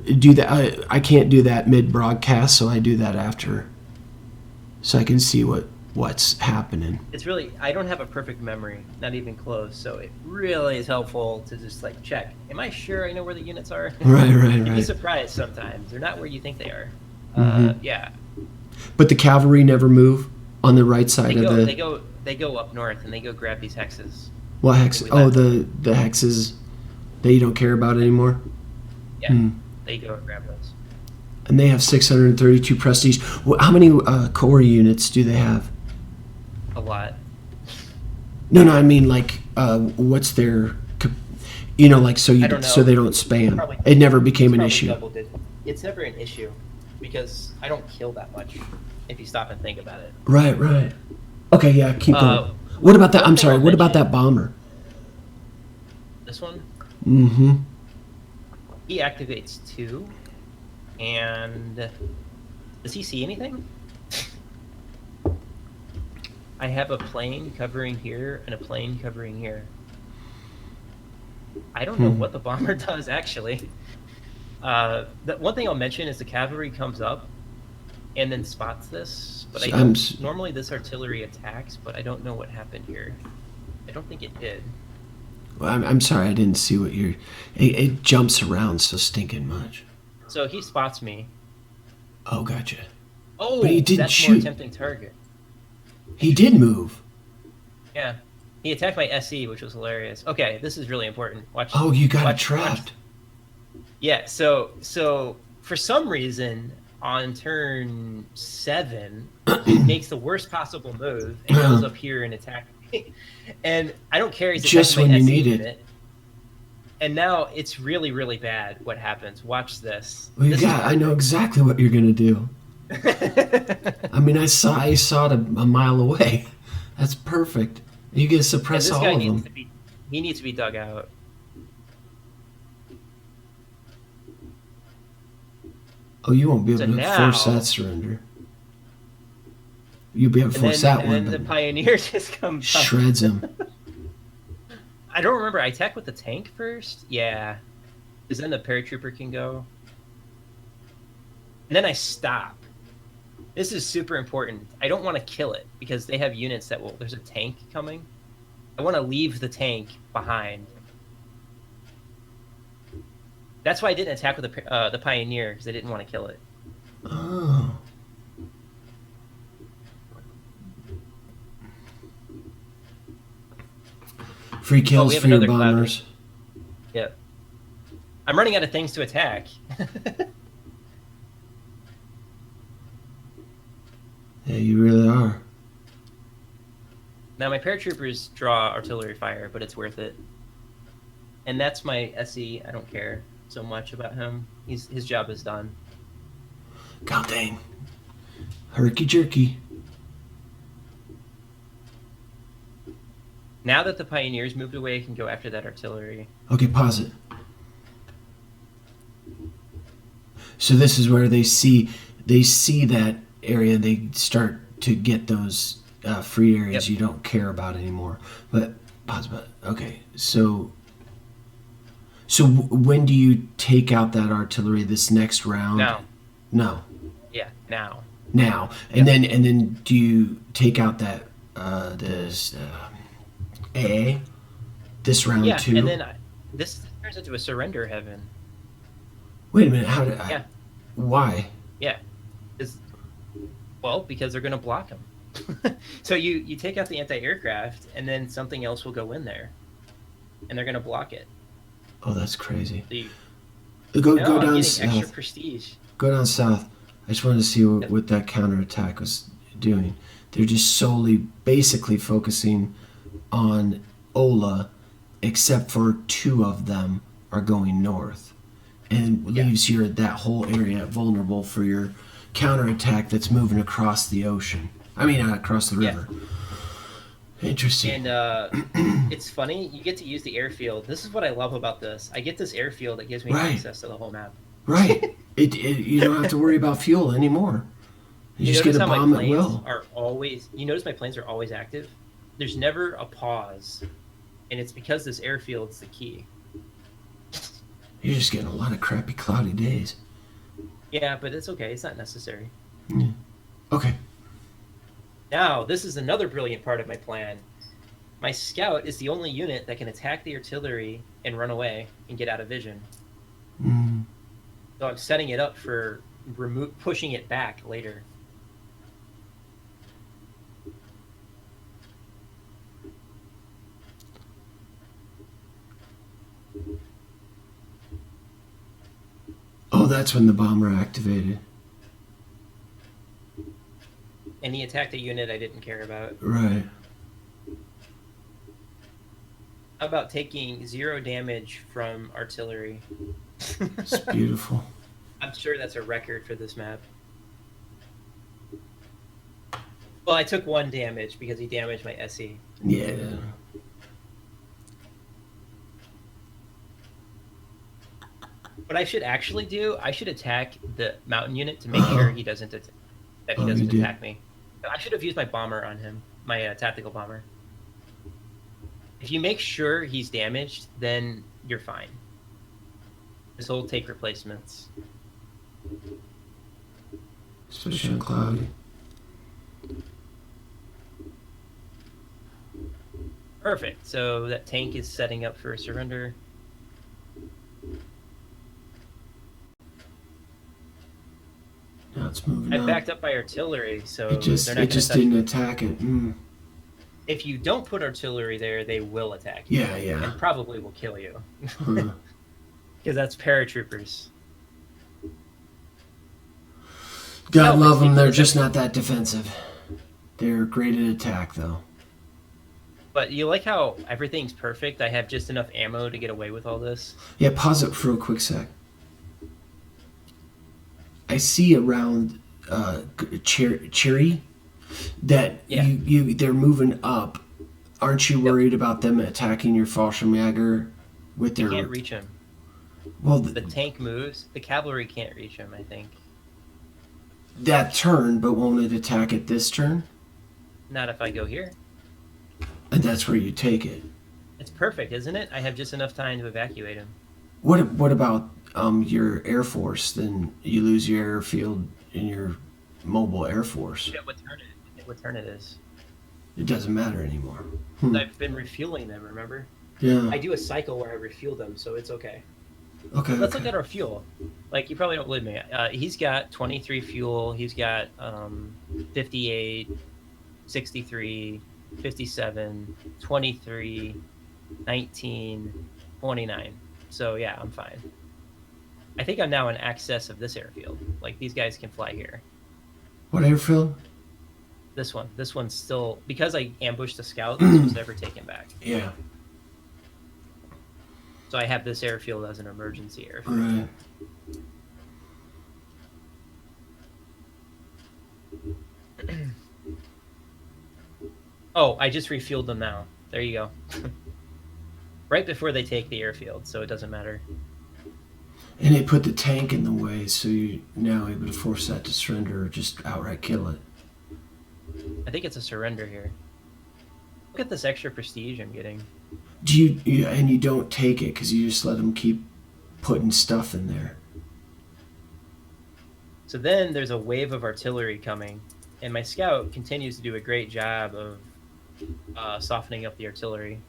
Speaker 1: do that. I can't do that mid-broadcast, so I do that after, so I can see what's happening.
Speaker 2: It's really, I don't have a perfect memory, not even close, so it really is helpful to just like check. Am I sure I know where the units are?
Speaker 1: Right.
Speaker 2: You'd be surprised sometimes. They're not where you think they are. Yeah.
Speaker 1: But the cavalry never move on the right side of the...
Speaker 2: They go up north, and they go grab these hexes.
Speaker 1: What hexes? Oh, the hexes that you don't care about anymore?
Speaker 2: Yeah, they go and grab those.
Speaker 1: And they have 632 prestige. How many core units do they have?
Speaker 2: A lot.
Speaker 1: No, I mean like, what's their, like so they don't spam. It never became an issue.
Speaker 2: It's never an issue because I don't kill that much. If you stop and think about it.
Speaker 1: Right. Okay, yeah, keep going. What about that? I'm sorry. What about that bomber?
Speaker 2: This one.
Speaker 1: Mm-hmm.
Speaker 2: He activates 2, and does he see anything? I have a plane covering here and a plane covering here. I don't know what the bomber does, actually. The one thing I'll mention is the cavalry comes up and then spots this, but normally this artillery attacks, but I don't know what happened here. I don't think it did.
Speaker 1: Well, I'm sorry, I didn't see what you're... It jumps around so stinking much.
Speaker 2: So he spots me.
Speaker 1: Oh, gotcha.
Speaker 2: Oh,
Speaker 1: but he didn't
Speaker 2: that's
Speaker 1: shoot.
Speaker 2: More tempting target.
Speaker 1: He did move.
Speaker 2: Yeah. He attacked my SE, which was hilarious. Okay, this is really important. Watch.
Speaker 1: Oh, you got it
Speaker 2: watch.
Speaker 1: trapped.
Speaker 2: Yeah. So for some reason on turn 7, he makes the worst possible move and goes up here and attacks me. And I don't care. He's
Speaker 1: Just when
Speaker 2: my
Speaker 1: you
Speaker 2: SE
Speaker 1: need
Speaker 2: unit.
Speaker 1: it.
Speaker 2: And now it's really, really bad what happens. Watch this.
Speaker 1: Well,
Speaker 2: This is
Speaker 1: I know exactly what you're gonna do. I mean, I saw it a mile away. That's perfect. You get to suppress
Speaker 2: this
Speaker 1: all
Speaker 2: guy
Speaker 1: of
Speaker 2: needs
Speaker 1: them.
Speaker 2: he needs to be dug out.
Speaker 1: Oh, you won't be able
Speaker 2: So
Speaker 1: to
Speaker 2: now-
Speaker 1: force that surrender. You'll be able to force that
Speaker 2: and
Speaker 1: one,
Speaker 2: then the
Speaker 1: but
Speaker 2: Pioneer just comes up.
Speaker 1: shreds him.
Speaker 2: I don't remember. I attack with the tank first? Yeah. Because then the paratrooper can go. And then I stop. This is super important. I don't want to kill it because they have units that will... There's a tank coming. I want to leave the tank behind. That's why I didn't attack with the Pioneer, because I didn't want to kill it.
Speaker 1: Oh. Free kills
Speaker 2: we have
Speaker 1: for your
Speaker 2: another cloud.
Speaker 1: bombers.
Speaker 2: Yep. I'm running out of things to attack.
Speaker 1: Yeah, you really are.
Speaker 2: Now, my paratroopers draw artillery fire, but it's worth it. And that's my SE. I don't care so much about him. His job is done.
Speaker 1: God dang. Herky jerky.
Speaker 2: Now that the Pioneers moved away, I can go after that artillery.
Speaker 1: Okay, pause it. So this is where they see that area. They start to get those free areas you don't care about anymore. But pause. But okay, so when do you take out that artillery? This next round? No.
Speaker 2: Yeah, now.
Speaker 1: And then do you take out that AA this round
Speaker 2: Yeah,
Speaker 1: too?
Speaker 2: and then this turns into a surrender heaven.
Speaker 1: Wait a minute. How did?
Speaker 2: Yeah.
Speaker 1: Why?
Speaker 2: Yeah. Because they're going to block them. So you take out the anti-aircraft, and then something else will go in there, and they're going to block it.
Speaker 1: Oh, that's crazy.
Speaker 2: So
Speaker 1: Go
Speaker 2: I'm
Speaker 1: down
Speaker 2: getting
Speaker 1: south.
Speaker 2: extra prestige.
Speaker 1: Go down south. I just wanted to see what that counterattack was doing. They're just solely, basically focusing on Ola, except for 2 of them are going north, and leaves that whole area vulnerable for your counterattack that's moving across the ocean. I mean, across the river. Interesting.
Speaker 2: And it's funny, you get to use the airfield. This is what I love about this. I get this airfield that gives me access to the whole map.
Speaker 1: Right. You don't have to worry about fuel anymore. You just get a bomb at will.
Speaker 2: You notice my planes are always active? There's never a pause. And it's because this airfield's the key.
Speaker 1: You're just getting a lot of crappy cloudy days.
Speaker 2: Yeah, but it's okay. It's not necessary.
Speaker 1: Yeah. Okay.
Speaker 2: Now, this is another brilliant part of my plan. My scout is the only unit that can attack the artillery and run away and get out of vision.
Speaker 1: Mm.
Speaker 2: So I'm setting it up for pushing it back later.
Speaker 1: Oh, that's when the bomber activated.
Speaker 2: And he attacked a unit I didn't care about.
Speaker 1: Right.
Speaker 2: How about taking 0 damage from artillery?
Speaker 1: It's beautiful.
Speaker 2: I'm sure that's a record for this map. Well, I took 1 damage because he damaged my SE.
Speaker 1: Yeah.
Speaker 2: What I should actually do, I should attack the mountain unit to make sure he doesn't attack me. I should have used my bomber on him, my tactical bomber. If you make sure he's damaged, then you're fine. This will take replacements.
Speaker 1: Especially on cloudy.
Speaker 2: Perfect. So that tank is setting up for a surrender.
Speaker 1: Now it's moving
Speaker 2: I
Speaker 1: up.
Speaker 2: backed up by artillery, so
Speaker 1: It just
Speaker 2: they're not
Speaker 1: didn't attack it. Mm.
Speaker 2: if you don't put artillery there, they will attack you.
Speaker 1: Yeah, yeah.
Speaker 2: And probably will kill you.
Speaker 1: Huh.
Speaker 2: Because that's paratroopers.
Speaker 1: God
Speaker 2: No,
Speaker 1: love them. They're
Speaker 2: it's
Speaker 1: just not that defensive. They're great at attack, though.
Speaker 2: But you like how everything's perfect? I have just enough ammo to get away with all this.
Speaker 1: Yeah, pause it for a quick sec. I see around Cherry that
Speaker 2: Yeah.
Speaker 1: they're moving up. Aren't you worried about them attacking your Fallschirmjäger with
Speaker 2: You
Speaker 1: their?
Speaker 2: can't reach them.
Speaker 1: Well,
Speaker 2: The tank moves. The cavalry can't reach them, I think.
Speaker 1: that turn, but won't it attack it this turn?
Speaker 2: Not if I go here.
Speaker 1: And that's where you take it.
Speaker 2: It's perfect, isn't it? I have just enough time to evacuate him.
Speaker 1: What about your Air Force? Then you lose your airfield and your mobile Air Force.
Speaker 2: Forget what turn it is.
Speaker 1: It doesn't matter anymore.
Speaker 2: I've been refueling them, remember?
Speaker 1: Yeah.
Speaker 2: I do a cycle where I refuel them, so it's okay.
Speaker 1: Okay.
Speaker 2: Let's look at our fuel. Like, you probably don't believe me. He's got 23 fuel. He's got 58, 63, 57, 23, 19, 29. So, yeah, I'm fine. I think I'm now in excess of this airfield. Like, these guys can fly here.
Speaker 1: What airfield?
Speaker 2: This one. This one's still... Because I ambushed the scout, this was never taken back.
Speaker 1: Yeah.
Speaker 2: So I have this airfield as an emergency airfield.
Speaker 1: Right.
Speaker 2: Oh, I just refueled them now. There you go. Right before they take the airfield, so it doesn't matter.
Speaker 1: And they put the tank in the way, so you're now able to force that to surrender or just outright kill it.
Speaker 2: I think it's a surrender here. Look at this extra prestige I'm getting.
Speaker 1: Do and you don't take it because you just let them keep putting stuff in there.
Speaker 2: So then there's a wave of artillery coming, and my scout continues to do a great job of softening up the artillery.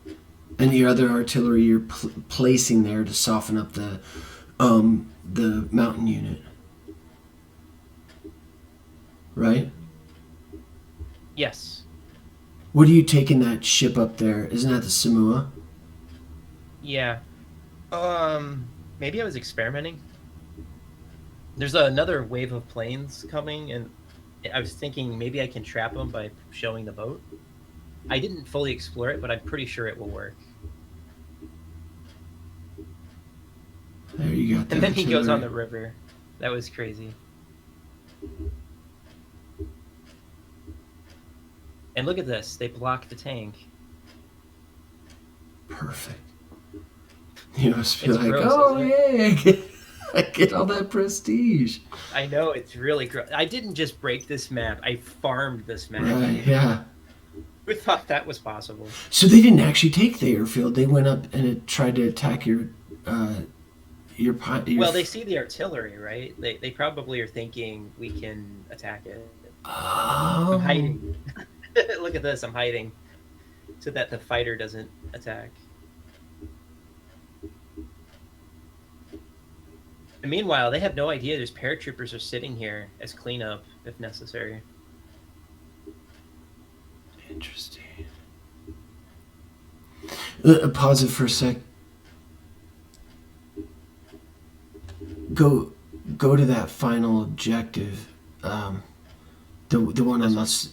Speaker 1: And the other artillery you're placing there to soften up the mountain unit, right?
Speaker 2: Yes.
Speaker 1: What are you taking that ship up there? Isn't that the Samua?
Speaker 2: Yeah. Maybe I was experimenting. There's another wave of planes coming, and I was thinking maybe I can trap them by showing the boat. I didn't fully explore it, but I'm pretty sure it will work.
Speaker 1: There you got that.
Speaker 2: And then he goes on the
Speaker 1: artillery.
Speaker 2: river. That was crazy. And look at this. They blocked the tank.
Speaker 1: Perfect. You must be
Speaker 2: It's
Speaker 1: like,
Speaker 2: gross,
Speaker 1: oh
Speaker 2: isn't
Speaker 1: yeah, I get all that prestige.
Speaker 2: I know, it's really gross. I didn't just break this map. I farmed this map.
Speaker 1: Right, yeah.
Speaker 2: Who thought that was possible?
Speaker 1: So they didn't actually take the airfield. They went up and it tried to attack your
Speaker 2: Well, they see the artillery, right? They probably are thinking we can attack it.
Speaker 1: Oh.
Speaker 2: I'm hiding. Look at this, I'm hiding. So that the fighter doesn't attack. And meanwhile, they have no idea there's paratroopers are sitting here as cleanup if necessary.
Speaker 1: Interesting. Pause it for a sec. Go to that final objective. The one on the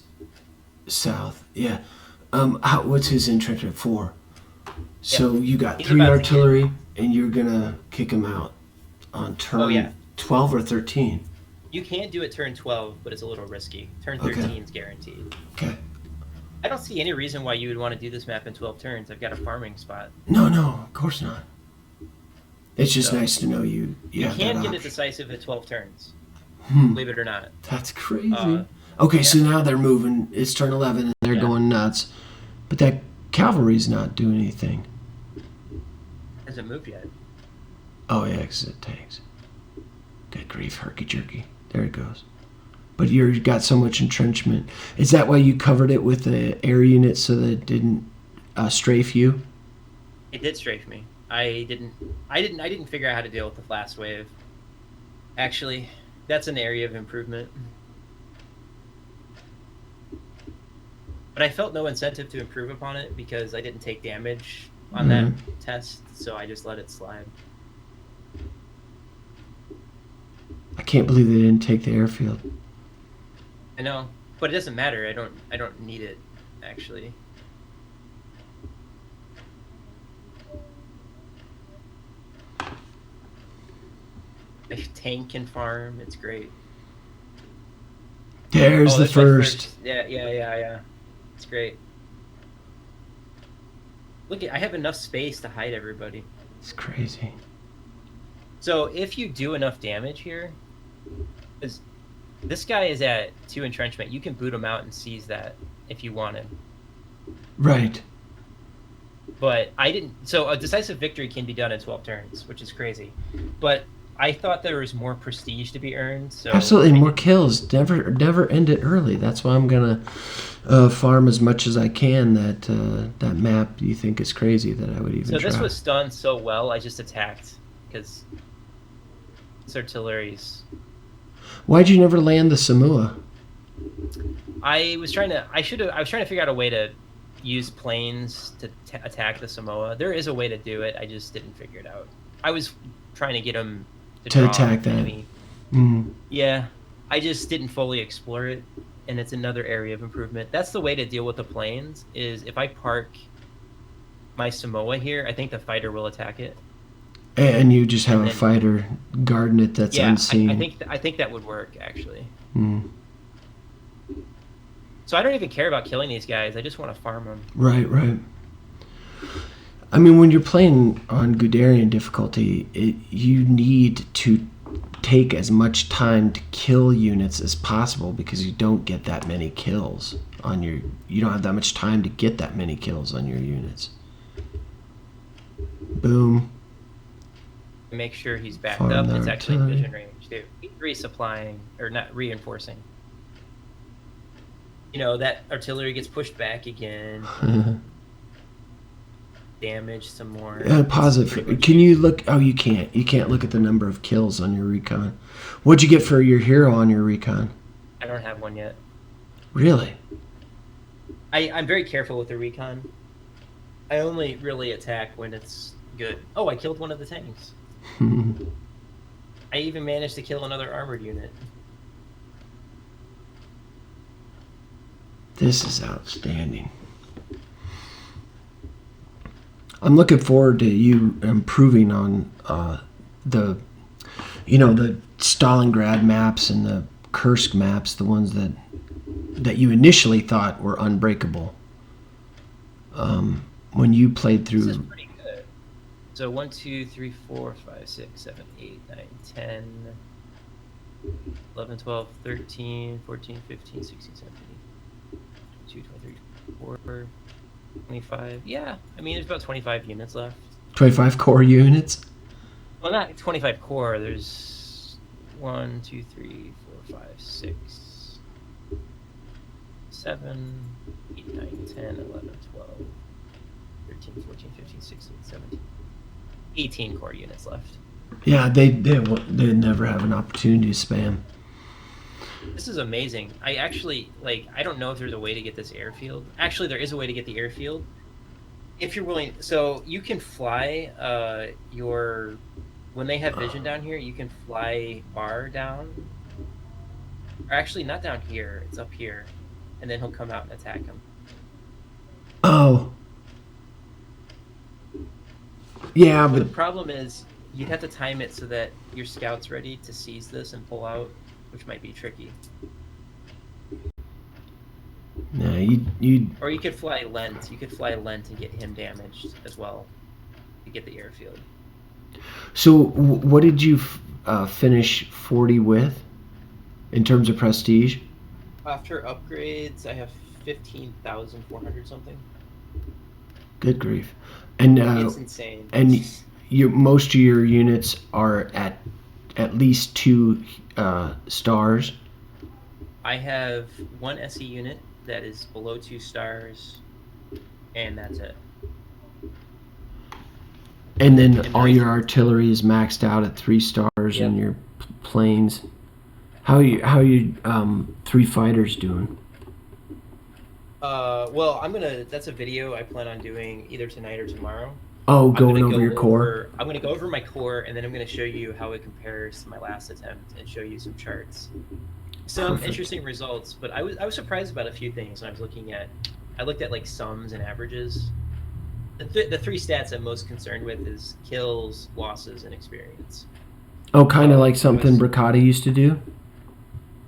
Speaker 1: south. Yeah. What's his entrenchment for? So you got
Speaker 2: He's
Speaker 1: 3
Speaker 2: about to
Speaker 1: artillery, and you're gonna kick him out on turn 12 or 13.
Speaker 2: You can't do it turn 12, but it's a little risky. Turn 13 is guaranteed.
Speaker 1: Okay.
Speaker 2: I don't see any reason why you would want to do this map in 12 turns. I've got a farming spot.
Speaker 1: No, of course not. It's just nice to know you
Speaker 2: You
Speaker 1: have
Speaker 2: can
Speaker 1: that
Speaker 2: get it
Speaker 1: option.
Speaker 2: decisive at 12 turns.
Speaker 1: Hmm.
Speaker 2: Believe it or not.
Speaker 1: That's crazy. Okay, so now they're moving. It's turn 11, and they're going nuts. But that cavalry's not doing anything.
Speaker 2: Hasn't moved yet.
Speaker 1: Oh, yeah, because it tanks. Good grief, herky-jerky. There it goes. But you've got so much entrenchment. Is that why you covered it with the air unit so that it didn't strafe you?
Speaker 2: It did strafe me. I didn't figure out how to deal with the last wave. Actually, that's an area of improvement. But I felt no incentive to improve upon it because I didn't take damage on that test, so I just let it slide.
Speaker 1: I can't believe they didn't take the airfield.
Speaker 2: I know, but it doesn't matter. I don't need it actually. A tank can farm. It's great.
Speaker 1: There's the first.
Speaker 2: Yeah. It's great. Look, I have enough space to hide everybody.
Speaker 1: It's crazy.
Speaker 2: So if you do enough damage here, because this guy is at 2 entrenchment, you can boot him out and seize that if you wanted.
Speaker 1: Right.
Speaker 2: But I didn't. So a decisive victory can be done in 12 turns, which is crazy. But I thought there was more prestige to be earned. So
Speaker 1: absolutely, more kills. Never end it early. That's why I'm gonna farm as much as I can. That map you think is crazy that I would even.
Speaker 2: So this
Speaker 1: try.
Speaker 2: was done so well. I just attacked because it's artillery's.
Speaker 1: Why'd you never land the Samoa?
Speaker 2: I was trying to figure out a way to use planes to attack the Samoa. There is a way to do it. I just didn't figure it out. I was trying to get him to
Speaker 1: attack that.
Speaker 2: Enemy. Yeah, I just didn't fully explore it, and it's another area of improvement. That's the way to deal with the planes. Is if I park my Samoa here, I think the fighter will attack it.
Speaker 1: And you just have a fighter guarding it that's unseen.
Speaker 2: I think that would work actually. So I don't even care about killing these guys. I just want to farm them.
Speaker 1: Right. I mean, when you're playing on Guderian difficulty, you need to take as much time to kill units as possible because you don't get that many kills on your. You don't have that much time to get that many kills on your units. Boom.
Speaker 2: Make sure he's backed
Speaker 1: Farm
Speaker 2: up.
Speaker 1: their
Speaker 2: It's actually in
Speaker 1: artillery.
Speaker 2: vision range too. He's resupplying or not reinforcing. You know, that artillery gets pushed back again. Damage some more.
Speaker 1: Pause it. Can you look? Oh, you can't. You can't look at the number of kills on your recon. What'd you get for your hero on your recon?
Speaker 2: I don't have one yet.
Speaker 1: Really?
Speaker 2: I'm very careful with the recon. I only really attack when it's good. Oh, I killed one of the tanks. I even managed to kill another armored unit.
Speaker 1: This is outstanding. I'm looking forward to you improving on the Stalingrad maps and the Kursk maps, the ones that you initially thought were unbreakable. When you played through.
Speaker 2: This is pretty good. So 1, 2, 3, 4, 5, 6, 7, 8, 9, 10, 11, 12, 13, 14, 15, 16, 17, 22, 23, 24, 25. Yeah, I mean, there's about 25 units left.
Speaker 1: 25 core units?
Speaker 2: Well, not 25 core. There's 1, 2, 3, 4, 5, 6, 7, 8, 9, 10, 11, 12, 13, 14, 15, 16, 17, 18 core units left.
Speaker 1: Yeah, they never have an opportunity to spam.
Speaker 2: This is amazing. I actually, I don't know if there's a way to get this airfield. Actually, there is a way to get the airfield. If you're willing, so you can fly when they have vision down here, you can fly bar down. Or actually, not down here, it's up here. And then he'll come out and attack him.
Speaker 1: Oh. Yeah,
Speaker 2: But
Speaker 1: but
Speaker 2: the problem is, you'd have to time it so that your scout's ready to seize this and pull out, which might be tricky.
Speaker 1: no, you.
Speaker 2: Or you could fly Lent. You could fly Lent and get him damaged as well to get the airfield.
Speaker 1: So, what did you finish 40 with in terms of prestige?
Speaker 2: After upgrades, I have 15,400 something.
Speaker 1: Good grief! And
Speaker 2: It's insane.
Speaker 1: And most of your units are at least 2 stars.
Speaker 2: I have 1 SE unit that is below 2 stars, and that's it.
Speaker 1: And then all your artillery is maxed out at 3 stars,
Speaker 2: Yep.
Speaker 1: and your planes. How are you 3 fighters doing?
Speaker 2: Well, that's a video I plan on doing either tonight or tomorrow.
Speaker 1: Oh,
Speaker 2: I'm
Speaker 1: going
Speaker 2: gonna
Speaker 1: over
Speaker 2: go
Speaker 1: your core.
Speaker 2: I'm gonna go over my core, and then I'm gonna show you how it compares to my last attempt, and show you some charts, some
Speaker 1: Perfect.
Speaker 2: interesting results. But I was surprised about a few things when I was looking at. I looked at like sums and averages. The three stats I'm most concerned with is kills, losses, and experience.
Speaker 1: Oh, kind of
Speaker 2: So
Speaker 1: like
Speaker 2: I
Speaker 1: something
Speaker 2: was
Speaker 1: Bricata used to do.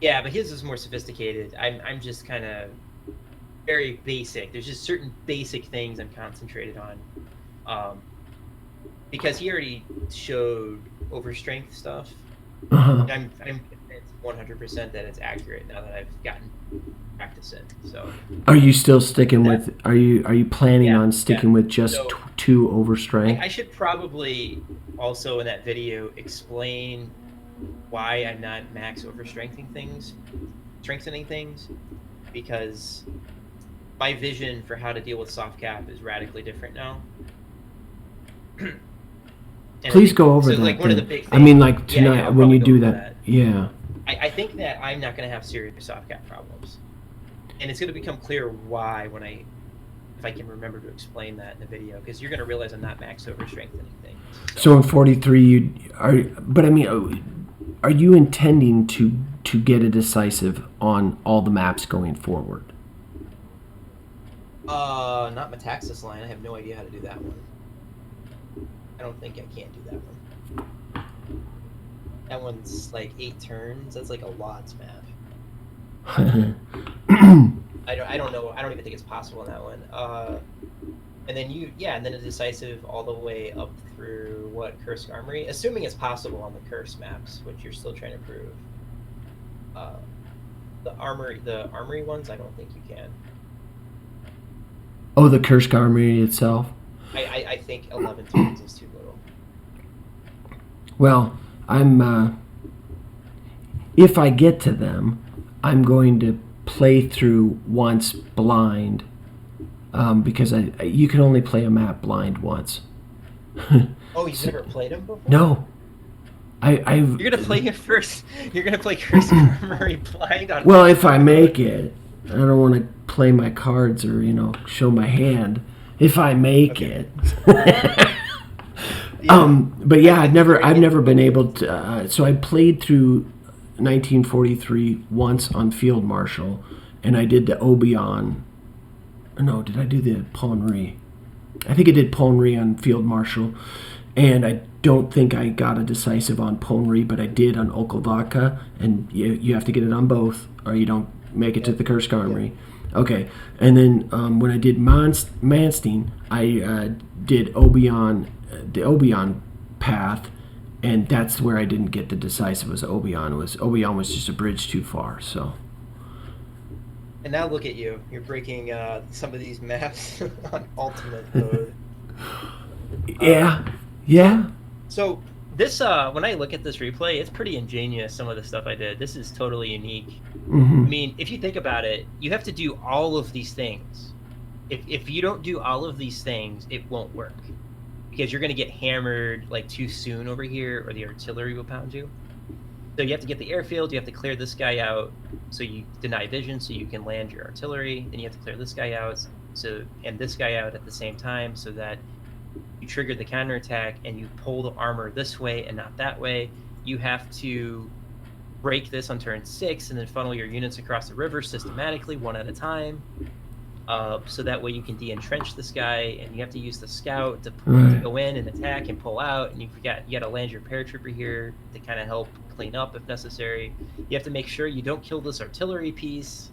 Speaker 2: Yeah, but his is more sophisticated. I'm just kind of very basic. There's just certain basic things I'm concentrated on. Um, because he already showed overstrength stuff.
Speaker 1: Uh-huh.
Speaker 2: I'm convinced 100% that it's accurate now that I've gotten practice in. So
Speaker 1: Are you still sticking
Speaker 2: that
Speaker 1: with? Are you planning
Speaker 2: yeah
Speaker 1: on
Speaker 2: yeah.
Speaker 1: sticking with just
Speaker 2: So
Speaker 1: two overstrength?
Speaker 2: I should probably also in that video explain why I'm not max strengthening things, because my vision for how to deal with soft cap is radically different now. And I
Speaker 1: Please
Speaker 2: think
Speaker 1: go over
Speaker 2: so. Like
Speaker 1: that
Speaker 2: one of the
Speaker 1: then.
Speaker 2: big
Speaker 1: I mean,
Speaker 2: things.
Speaker 1: like
Speaker 2: Yeah.
Speaker 1: tonight
Speaker 2: I'll
Speaker 1: when
Speaker 2: probably
Speaker 1: you
Speaker 2: go
Speaker 1: do
Speaker 2: over
Speaker 1: that.
Speaker 2: that.
Speaker 1: Yeah.
Speaker 2: I think that I'm not going to have serious soft cap problems, and it's going to become clear why if I can remember to explain that in the video, because you're going to realize I'm not max overstrengthening things.
Speaker 1: So in 43, you are. But I mean, are you intending to get a decisive on all the maps going forward?
Speaker 2: Not Metaxas line. I have no idea how to do that one. I don't think I can do that one. That one's like 8 turns. That's like a Lots map. I don't know. I don't even think it's possible in that one. And then and then a decisive all the way up through what Kursk Armory, assuming it's possible on the Kursk maps, which you're still trying to prove. The armory ones, I don't think you can.
Speaker 1: Oh, the Kursk Armory itself.
Speaker 2: I think 11 turns is too little.
Speaker 1: Well, I'm. If I get to them, I'm going to play through once blind, because you can only play a map blind once.
Speaker 2: Oh, you've never played them before?
Speaker 1: No, I've.
Speaker 2: You're gonna play it first. You're gonna play Kursk Armory blind on.
Speaker 1: Well, if I make it, I don't want to play my cards or show my hand. If I make it. But yeah, I've never been able to. So I played through 1943 once on Field Marshal, and I did the Obion. No, did I do the Ponry? I think I did Ponry on Field Marshal, and I don't think I got a decisive on Ponry, but I did on Okolvaka, and you have to get it on both, or you don't make it to the Kursk Armory. Okay, and then when I did Manstein, I did Obion, the Obion path, and that's where I didn't get the decisive. Was Obion was just a bridge too far. So.
Speaker 2: And now look at you. You're breaking some of these maps on ultimate mode.
Speaker 1: Yeah.
Speaker 2: So this, when I look at this replay, it's pretty ingenious, some of the stuff I did. This is totally unique.
Speaker 1: Mm-hmm.
Speaker 2: I mean, if you think about it, you have to do all of these things. If you don't do all of these things, it won't work. Because you're going to get hammered like too soon over here, or the artillery will pound you. So you have to get the airfield, you have to clear this guy out, so you deny vision so you can land your artillery, then you have to clear this guy out, and this guy out at the same time, so that you trigger the counterattack and you pull the armor this way and not that way. You have to break this on turn 6 and then funnel your units across the river systematically, one at a time. So that way you can de-entrench this guy, and you have to use the scout to go in and attack and pull out, and you got to land your paratrooper here to kind of help clean up if necessary. You have to make sure you don't kill this artillery piece.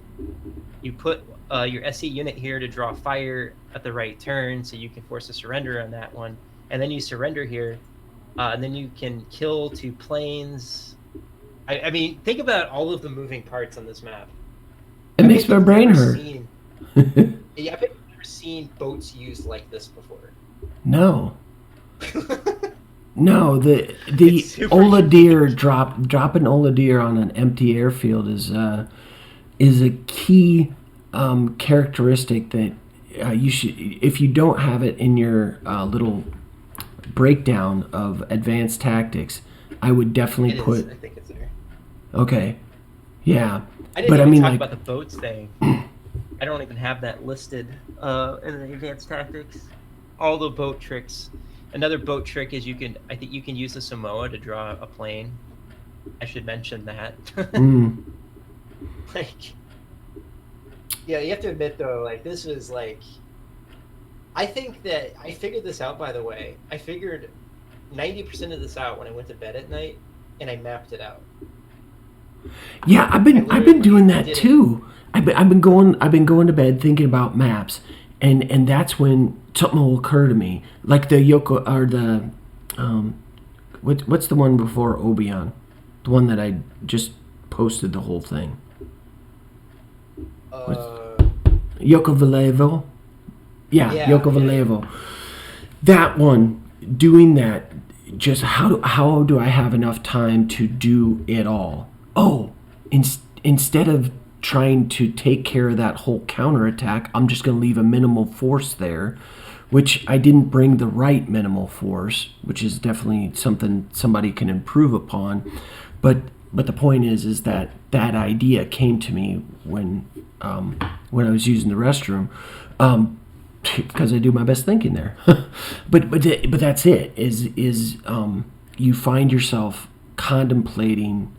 Speaker 2: You put your SE unit here to draw fire at the right turn, so you can force a surrender on that one, and then you surrender here, and then you can kill 2 planes. I mean, think about all of the moving parts on this map.
Speaker 1: It makes my brain hurt.
Speaker 2: Yeah, I've never seen boats used like this before.
Speaker 1: No. No, the Oladir dropping Oladir on an empty airfield is a key characteristic that you should, if you don't have it in your little breakdown of advanced tactics, I would definitely put.
Speaker 2: I think it's there.
Speaker 1: Okay, yeah,
Speaker 2: I didn't talk about the boats thing. I don't even have that listed in the advanced tactics. All the boat tricks. Another boat trick is I think you can use the Samoa to draw a plane. I should mention that. Like, yeah, you have to admit though, like this was like, I think that I figured this out, by the way. I figured 90% of this out when I went to bed at night, and I mapped it out.
Speaker 1: Yeah, I've been doing that too. I've been going to bed thinking about maps, and that's when something will occur to me, like the Yoko or the what's the one before Obion, the one that I just posted the whole thing. Yoko Valevo. Yeah, Yoko Valevo. That one, doing that, just how do I have enough time to do it all? Oh, instead of trying to take care of that whole counterattack, I'm just going to leave a minimal force there, which I didn't bring the right minimal force, which is definitely something somebody can improve upon. But the point is that idea came to me when I was using the restroom. Because I do my best thinking there, but that's it. Is you find yourself contemplating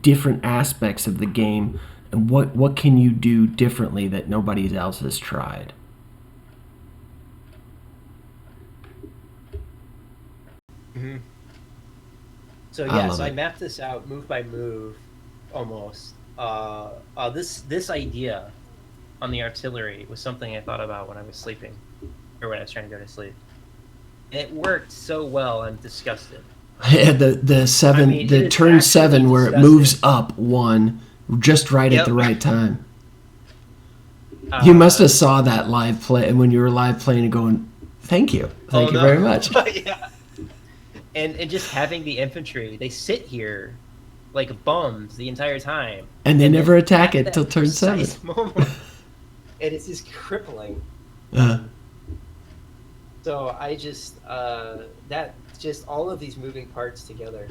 Speaker 1: different aspects of the game and what can you do differently that nobody else has tried.
Speaker 2: Mm-hmm. So I mapped this out move by move, almost. This idea on the artillery was something I thought about when I was sleeping, or when I was trying to go to sleep. And it worked so well, I'm disgusted.
Speaker 1: Yeah, the turn 7 where it moves up 1 just right at the right time. You must have saw that live play, and when you were live playing and going, thank you very much.
Speaker 2: Yeah. And just having the infantry, they sit here like bums the entire time.
Speaker 1: And they never attack it till turn 7.
Speaker 2: And it's just crippling. So I just just all of these moving parts together.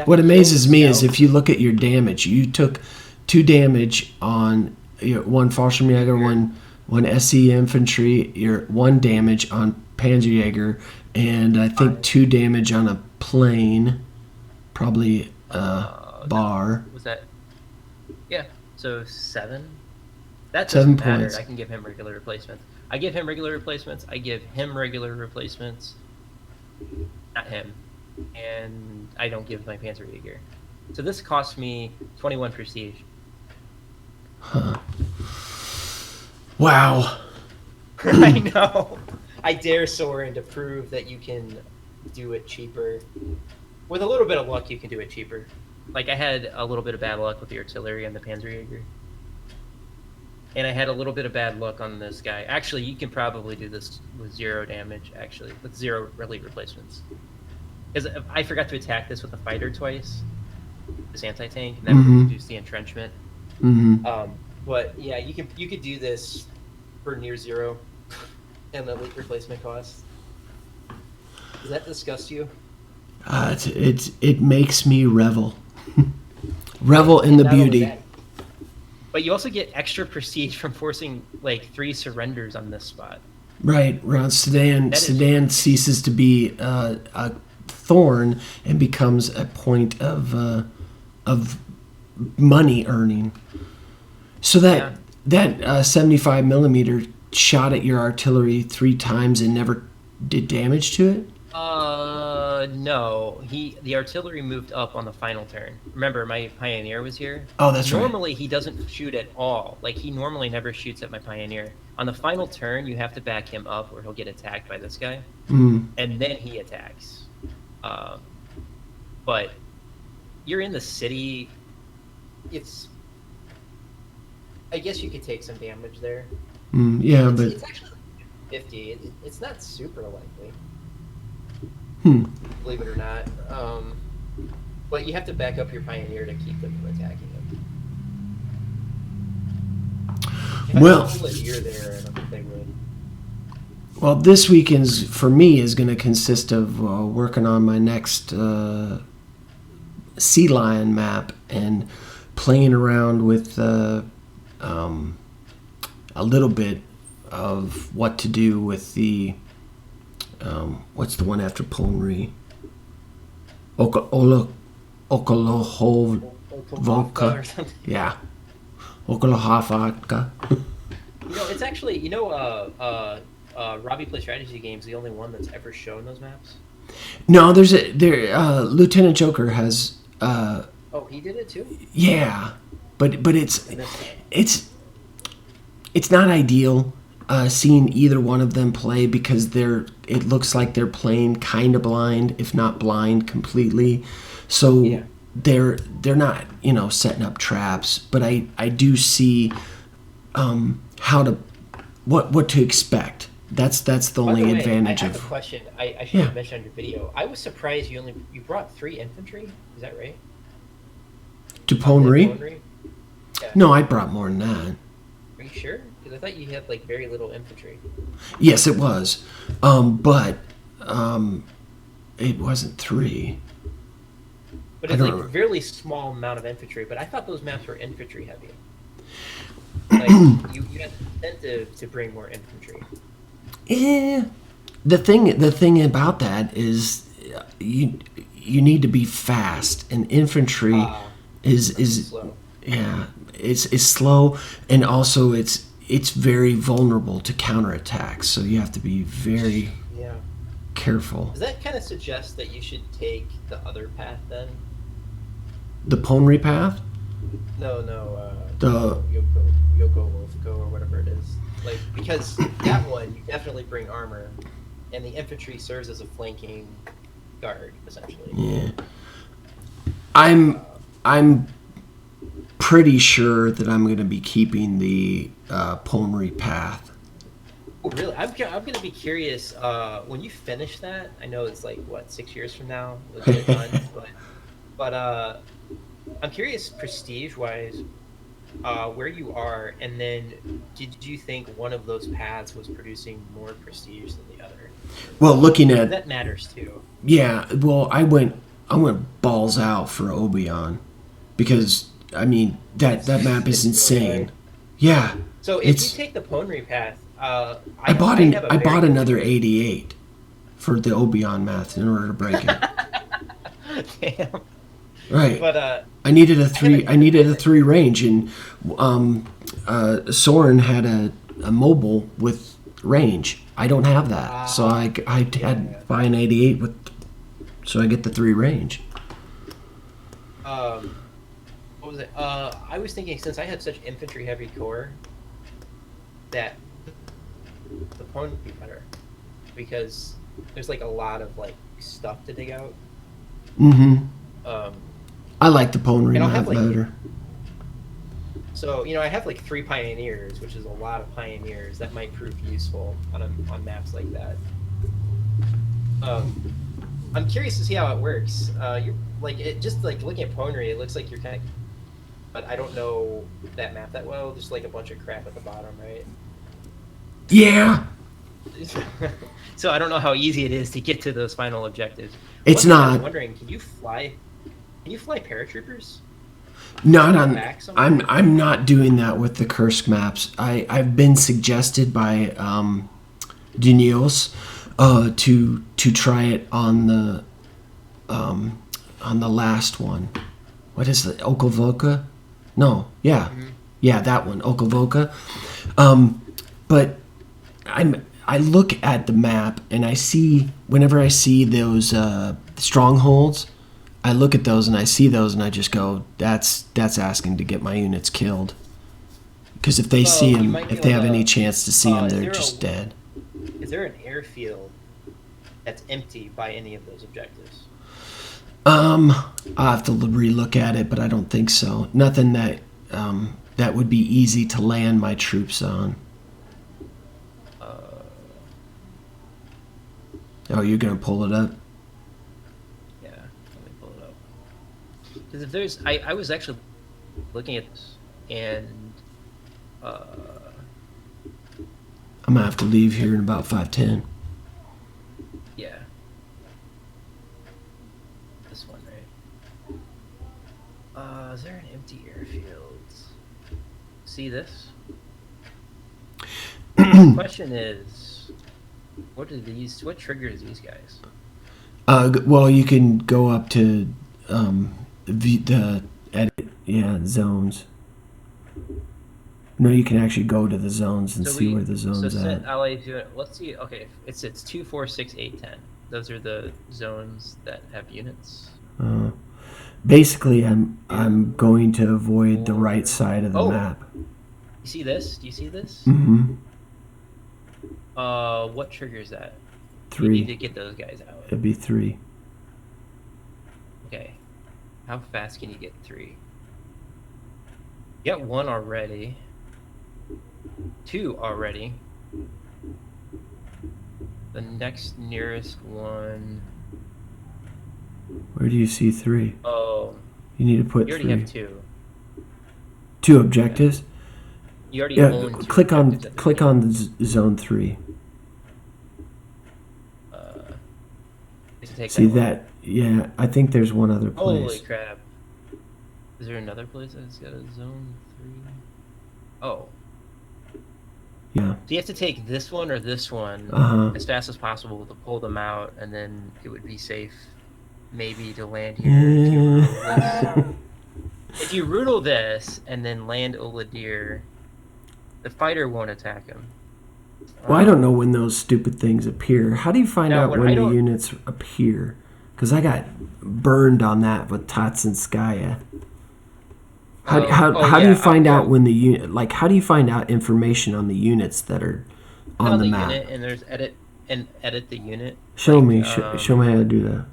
Speaker 1: What amazes me is if you look at your damage, you took 2 damage on 1 Fallschirmjäger, 1 SE infantry, 1 damage on Panzerjäger, and I think 2 damage on a plane, probably bar.
Speaker 2: Was that? Yeah. So 7. That
Speaker 1: 7
Speaker 2: doesn't matter.
Speaker 1: points.
Speaker 2: I can give him regular replacements. I give him regular replacements. I give him regular replacements. Not him. And I don't give my Panzerjäger. So this cost me 21 prestige.
Speaker 1: Huh. Wow.
Speaker 2: I know. I dare Soren to prove that you can do it cheaper. With a little bit of luck, you can do it cheaper. Like, I had a little bit of bad luck with the artillery and the Panzerjäger. And I had a little bit of bad luck on this guy. Actually, you can probably do this with 0 damage, actually, with 0 elite replacements. Because I forgot to attack this with a fighter twice, this anti-tank, and that would reduce the entrenchment. But yeah, you could do this for near 0 and the elite replacement cost. Does that disgust you?
Speaker 1: It makes me revel. Revel in the beauty.
Speaker 2: But you also get extra prestige from forcing like 3 surrenders on this spot.
Speaker 1: Right, around Sedan. Sedan ceases to be a thorn and becomes a point of money earning. So that 75 millimeter shot at your artillery 3 times and never did damage to it?
Speaker 2: No. The artillery moved up on the final turn. Remember, my Pioneer was here?
Speaker 1: Oh, that's right.
Speaker 2: Normally, he doesn't shoot at all. Like, he normally never shoots at my Pioneer. On the final turn, you have to back him up or he'll get attacked by this guy. And then he attacks. But you're in the city. I guess you could take some damage there.
Speaker 1: But
Speaker 2: it's actually 50. It's not super likely. Believe it or not. But you have to back up your Pioneer to keep them from attacking him.
Speaker 1: Well,
Speaker 2: you're there, I don't think they would.
Speaker 1: Well, this weekend's for me is going to consist of working on my next Sea Lion map and playing around with a little bit of what to do with the what's the one after Ponri?
Speaker 2: Oklahoma or
Speaker 1: Okolohovka.
Speaker 2: something.
Speaker 1: Yeah. Okolohovka.
Speaker 2: It's actually, Robbie Play Strategy Games, the only one that's ever shown those maps.
Speaker 1: No, Lieutenant Joker has
Speaker 2: Oh, he did it too?
Speaker 1: yeah, but
Speaker 2: I missed that.
Speaker 1: it's not ideal seeing either one of them play because it looks like they're playing kind of blind, if not blind completely. So
Speaker 2: Yeah.
Speaker 1: they're not setting up traps, but I do see how to what to expect. That's the
Speaker 2: By the
Speaker 1: only
Speaker 2: way,
Speaker 1: advantage
Speaker 2: I have a
Speaker 1: of
Speaker 2: question. I should
Speaker 1: yeah.
Speaker 2: have mentioned on your video. I was surprised you brought 3 infantry. Is that right?
Speaker 1: To
Speaker 2: On the
Speaker 1: Ponri.
Speaker 2: Ponri? Yeah.
Speaker 1: No, I brought more than that.
Speaker 2: Are you sure? Because I thought you had like very little infantry.
Speaker 1: Yes, it was, but it wasn't 3.
Speaker 2: But
Speaker 1: I
Speaker 2: it's
Speaker 1: don't
Speaker 2: like
Speaker 1: know.
Speaker 2: really small amount of infantry. But I thought those maps were infantry heavy. Like you had incentive to bring more infantry.
Speaker 1: Eh, the thing about that is you need to be fast, and infantry is
Speaker 2: Slow.
Speaker 1: yeah, it's slow, and also it's very vulnerable to counterattacks, so you have to be very
Speaker 2: Yeah.
Speaker 1: careful.
Speaker 2: Does that kind of suggest that you should take the other path then?
Speaker 1: The Ponri path.
Speaker 2: No,
Speaker 1: The
Speaker 2: Yoko Wolfco or whatever it is. Like, because that one you definitely bring armor, and the infantry serves as a flanking guard essentially.
Speaker 1: yeah, I'm pretty sure that I'm going to be keeping the Ponri path.
Speaker 2: Oh, really? I'm gonna be curious when you finish that. I know it's like what 6 years from now, legit done, but I'm curious prestige wise. Where you are, and then did you think one of those paths was producing more prestige than the other?
Speaker 1: Well, looking at
Speaker 2: That matters too.
Speaker 1: yeah, well, I went balls out for Obion because I mean that map is
Speaker 2: It's really
Speaker 1: insane.
Speaker 2: hard.
Speaker 1: Yeah,
Speaker 2: So if you
Speaker 1: it's
Speaker 2: take the Ponri path,
Speaker 1: I bought
Speaker 2: I have a
Speaker 1: I
Speaker 2: very
Speaker 1: bought
Speaker 2: good
Speaker 1: another
Speaker 2: theory.
Speaker 1: 88 for the Obion math in order to break it.
Speaker 2: Damn.
Speaker 1: Right.
Speaker 2: But
Speaker 1: I needed a
Speaker 2: I have a
Speaker 1: 3. I
Speaker 2: good
Speaker 1: needed a
Speaker 2: theory.
Speaker 1: 3 range, and Soren had a mobile with range. I don't have that, so I had to buy an 88 with, so I get the 3 range.
Speaker 2: What was it? I was thinking since I had such infantry heavy core, that the Ponri would be better because there's like a lot of like stuff to dig out.
Speaker 1: Mm-hmm.
Speaker 2: Um,
Speaker 1: I like the Ponri
Speaker 2: And I'll
Speaker 1: map
Speaker 2: have, like,
Speaker 1: better.
Speaker 2: So, I have like 3 pioneers, which is a lot of pioneers that might prove useful on maps like that. I'm curious to see how it works. You're like just like looking at Ponri, it looks like you're kind of, but I don't know that map that well. Just like a bunch of crap at the bottom, right?
Speaker 1: Yeah,
Speaker 2: So I don't know how easy it is to get to those final objectives.
Speaker 1: it's
Speaker 2: One thing I was
Speaker 1: not.
Speaker 2: wondering, can you fly? Can you fly paratroopers?
Speaker 1: Not on.
Speaker 2: Back somewhere?
Speaker 1: I'm not doing that with the Kursk maps. I've been suggested by Dinios to try it on the last one. What is it? Okovoka? No. Yeah.
Speaker 2: Mm-hmm.
Speaker 1: Yeah, that one. Okovoka. But I look at the map and I see whenever I see those strongholds, I look at those and I see those and I just go, that's asking to get my units killed. Because if they see
Speaker 2: You
Speaker 1: them,
Speaker 2: might be
Speaker 1: if they
Speaker 2: able
Speaker 1: have
Speaker 2: to-
Speaker 1: any chance to see them,
Speaker 2: is
Speaker 1: they're
Speaker 2: there
Speaker 1: just dead.
Speaker 2: Is there an airfield that's empty by any of those objectives?
Speaker 1: I'll have to relook at it, but I don't think so. Nothing that that would be easy to land my troops on. Oh, you're gonna pull it up?
Speaker 2: Yeah, let me pull it up. Because if there's, I was actually looking at this, and
Speaker 1: I'm gonna have to leave here in about 5:10.
Speaker 2: yeah, this one, right? Is there an empty airfield? See this? The question is, what triggers these guys?
Speaker 1: Well, you can go up to the edit, zones. No, you can actually go to the zones and see where the zones
Speaker 2: set
Speaker 1: at.
Speaker 2: allies unit. Let's see. Okay, it's 2, 4, 6, 8, 10. Those are the zones that have units.
Speaker 1: Basically, I'm going to avoid the right side of the map.
Speaker 2: You see this? Do you see this?
Speaker 1: Mm-hmm.
Speaker 2: What triggers that?
Speaker 1: 3.
Speaker 2: You need to get those guys out.
Speaker 1: It'd be 3.
Speaker 2: Okay. How fast can you get 3? You got 1 already. 2 already. The next nearest one.
Speaker 1: Where do you see 3?
Speaker 2: Oh.
Speaker 1: You need to put 3.
Speaker 2: You already have 2.
Speaker 1: 2 objectives?
Speaker 2: Okay. You already own 2
Speaker 1: click on
Speaker 2: objectives.
Speaker 1: zone 3.
Speaker 2: See
Speaker 1: that? Yeah, I think there's one other place.
Speaker 2: Holy crap. Is there another place that's got a zone 3? Oh.
Speaker 1: Yeah.
Speaker 2: So you have to take this one or this one as fast as possible to pull them out, and then it would be safe maybe to land here. If you roodle this and then land Oladir, the fighter won't attack him.
Speaker 1: Well, I don't know when those stupid things appear. How do you find out when the units appear? Because I got burned on that with Tatsinskaya. How do you find out when the unit? Like, how do you find out information on the units that are on the map?
Speaker 2: Unit, and there's edit the unit.
Speaker 1: Show me how to do that.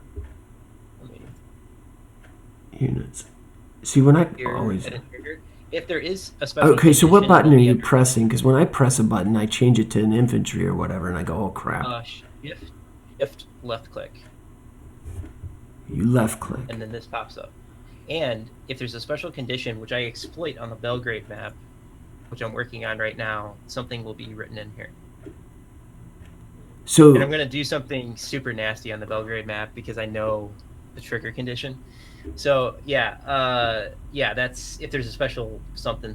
Speaker 1: Units. See, when I always.
Speaker 2: If there is a special.
Speaker 1: Okay, so what button are you pressing? Because when I press a button, I change it to an infantry or whatever, and I go, oh crap.
Speaker 2: Shift left click.
Speaker 1: You left click.
Speaker 2: And then this pops up. And if there's a special condition, which I exploit on the Belgrade map, which I'm working on right now, something will be written in here.
Speaker 1: So.
Speaker 2: And I'm going to do something super nasty on the Belgrade map because I know the trigger condition. So that's if there's a special something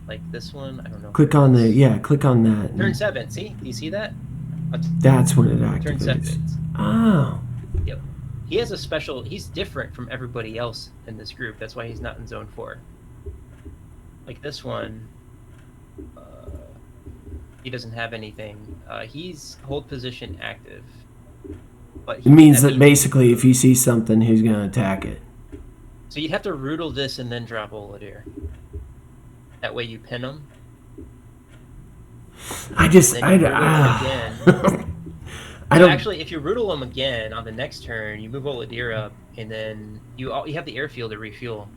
Speaker 2: like this one. I don't know.
Speaker 1: Click on that.
Speaker 2: Turn 7. See? Do you see that?
Speaker 1: That's when it activates.
Speaker 2: Turn 7.
Speaker 1: Oh.
Speaker 2: Yep. He has a special. He's different from everybody else in this group. That's why he's not in zone 4. Like this one, he doesn't have anything. He's hold position active. But
Speaker 1: it means that basically, if you see something, he's going to attack it.
Speaker 2: So you'd have to roodle this and then drop Oladir. That way you pin him. Actually, if you roodle him again on the next turn, you move Oladir up, and then you have the airfield to refuel,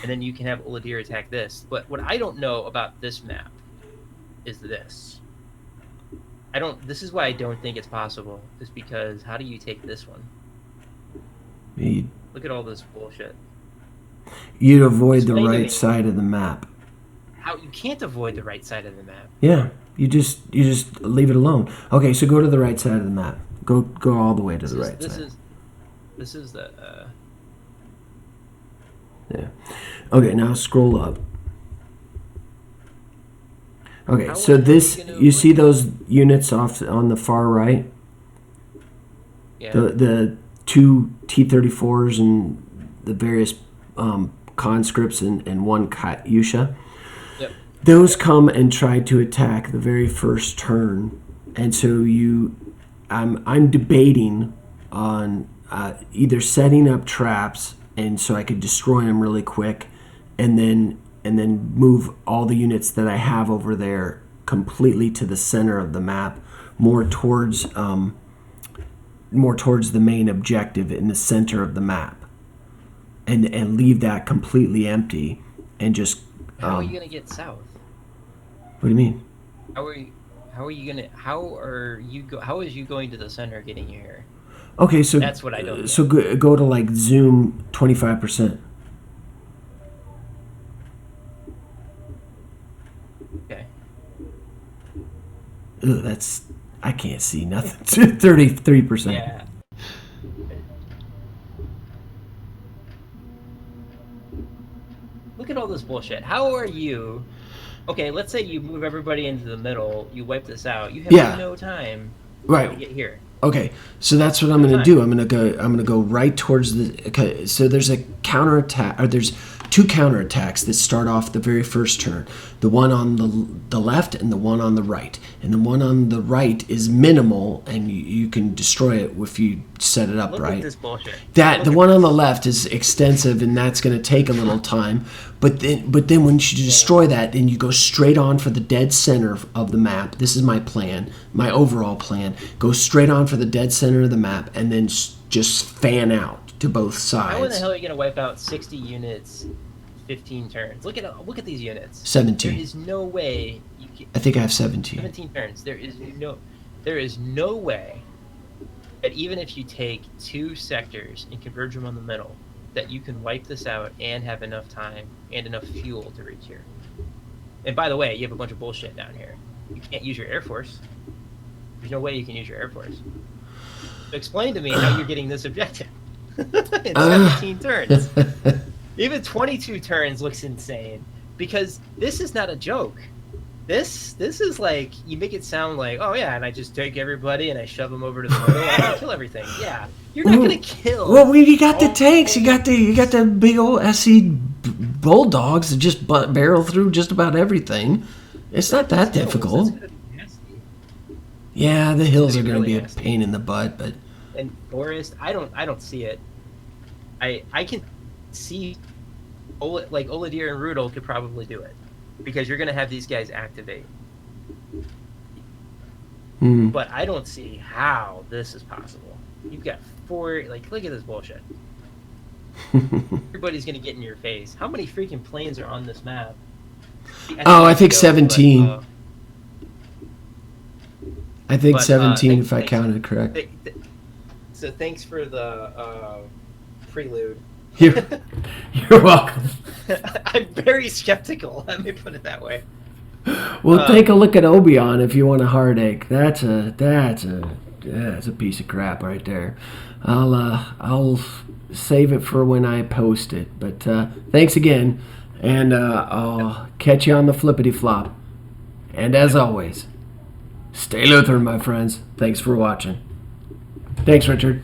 Speaker 2: and then you can have Oladir attack this. But what I don't know about this map is this. This is why I don't think it's possible. Is because how do you take this one? Look at all this bullshit.
Speaker 1: You'd avoid the right side of the map.
Speaker 2: How you can't avoid the right side of the map?
Speaker 1: Yeah, you just leave it alone. Okay, so go to the right side of the map. Go all the way to the right side.
Speaker 2: This is the.
Speaker 1: Yeah. Okay, now scroll up. Okay, so you see those units off on the far right?
Speaker 2: Yeah.
Speaker 1: The 2 T-34s and the various conscripts and 1 Katyusha.
Speaker 2: Yep.
Speaker 1: Those come and try to attack the very first turn, and so I'm debating on either setting up traps and so I could destroy them really quick, and then move all the units that I have over there completely to the center of the map, more towards the main objective in the center of the map, and leave that completely empty, and just.
Speaker 2: How are you gonna get south?
Speaker 1: What do you mean?
Speaker 2: How is you going to the center getting you here?
Speaker 1: Okay, so
Speaker 2: that's what I don't get.
Speaker 1: So go to like zoom 25%.
Speaker 2: Okay.
Speaker 1: Ugh, I can't see nothing. 33%.
Speaker 2: Yeah. Look at all this bullshit. How are you Okay, let's say you move everybody into the middle, you wipe this out, you have
Speaker 1: Yeah.
Speaker 2: no time
Speaker 1: Right.
Speaker 2: to get here.
Speaker 1: Okay, so that's what I'm going to do. I'm going to go right towards the. Okay, so there's a counterattack, or there's two counterattacks that start off the very first turn. The one on the left and the one on the right. And the one on the right is minimal, and you can destroy it if you set it up
Speaker 2: Look
Speaker 1: right.
Speaker 2: at this bullshit.
Speaker 1: The one on the left is extensive, and that's going to take a little time. But then when you destroy that, then you go straight on for the dead center of the map. This is my plan, my overall plan. Go straight on for the dead center of the map, and then just fan out to both sides.
Speaker 2: How in the hell are you going to wipe out 60 units, 15 turns? Look at these units.
Speaker 1: 17.
Speaker 2: There is no way.
Speaker 1: I think I have 17.
Speaker 2: 17 turns. There is no way that even if you take 2 sectors and converge them on the middle, that you can wipe this out and have enough time and enough fuel to reach here. And by the way, you have a bunch of bullshit down here. You can't use your Air Force. There's no way you can use your Air Force. So explain to me how you're getting this objective in 17 turns. Even 22 turns looks insane, because this is not a joke. This is like, you make it sound like, oh yeah, and I just take everybody and I shove them over to the middle and I kill everything. Yeah, you're not gonna kill.
Speaker 1: Well, you got the tanks. You got the big old SC bulldogs that just barrel through just about everything. It's not that difficult. Yeah, the hills are going to be a pain in the butt, but.
Speaker 2: And forest, I don't see it. I can see, like Oladir and Rudel could probably do it, because you're going to have these guys activate. But I don't see how this is possible. You've got 4, like, look at this bullshit. Everybody's going to get in your face. How many freaking planes are on this map?
Speaker 1: I think 17. I think 17, if I counted correct.
Speaker 2: So thanks for the prelude.
Speaker 1: You're welcome.
Speaker 2: I'm very skeptical. Let me put it that way.
Speaker 1: Well, take a look at Obion if you want a heartache. That's a piece of crap right there. I'll save it for when I post it. But thanks again, and I'll catch you on the flippity flop. And as always, stay Lutheran, my friends. Thanks for watching. Thanks, Richard.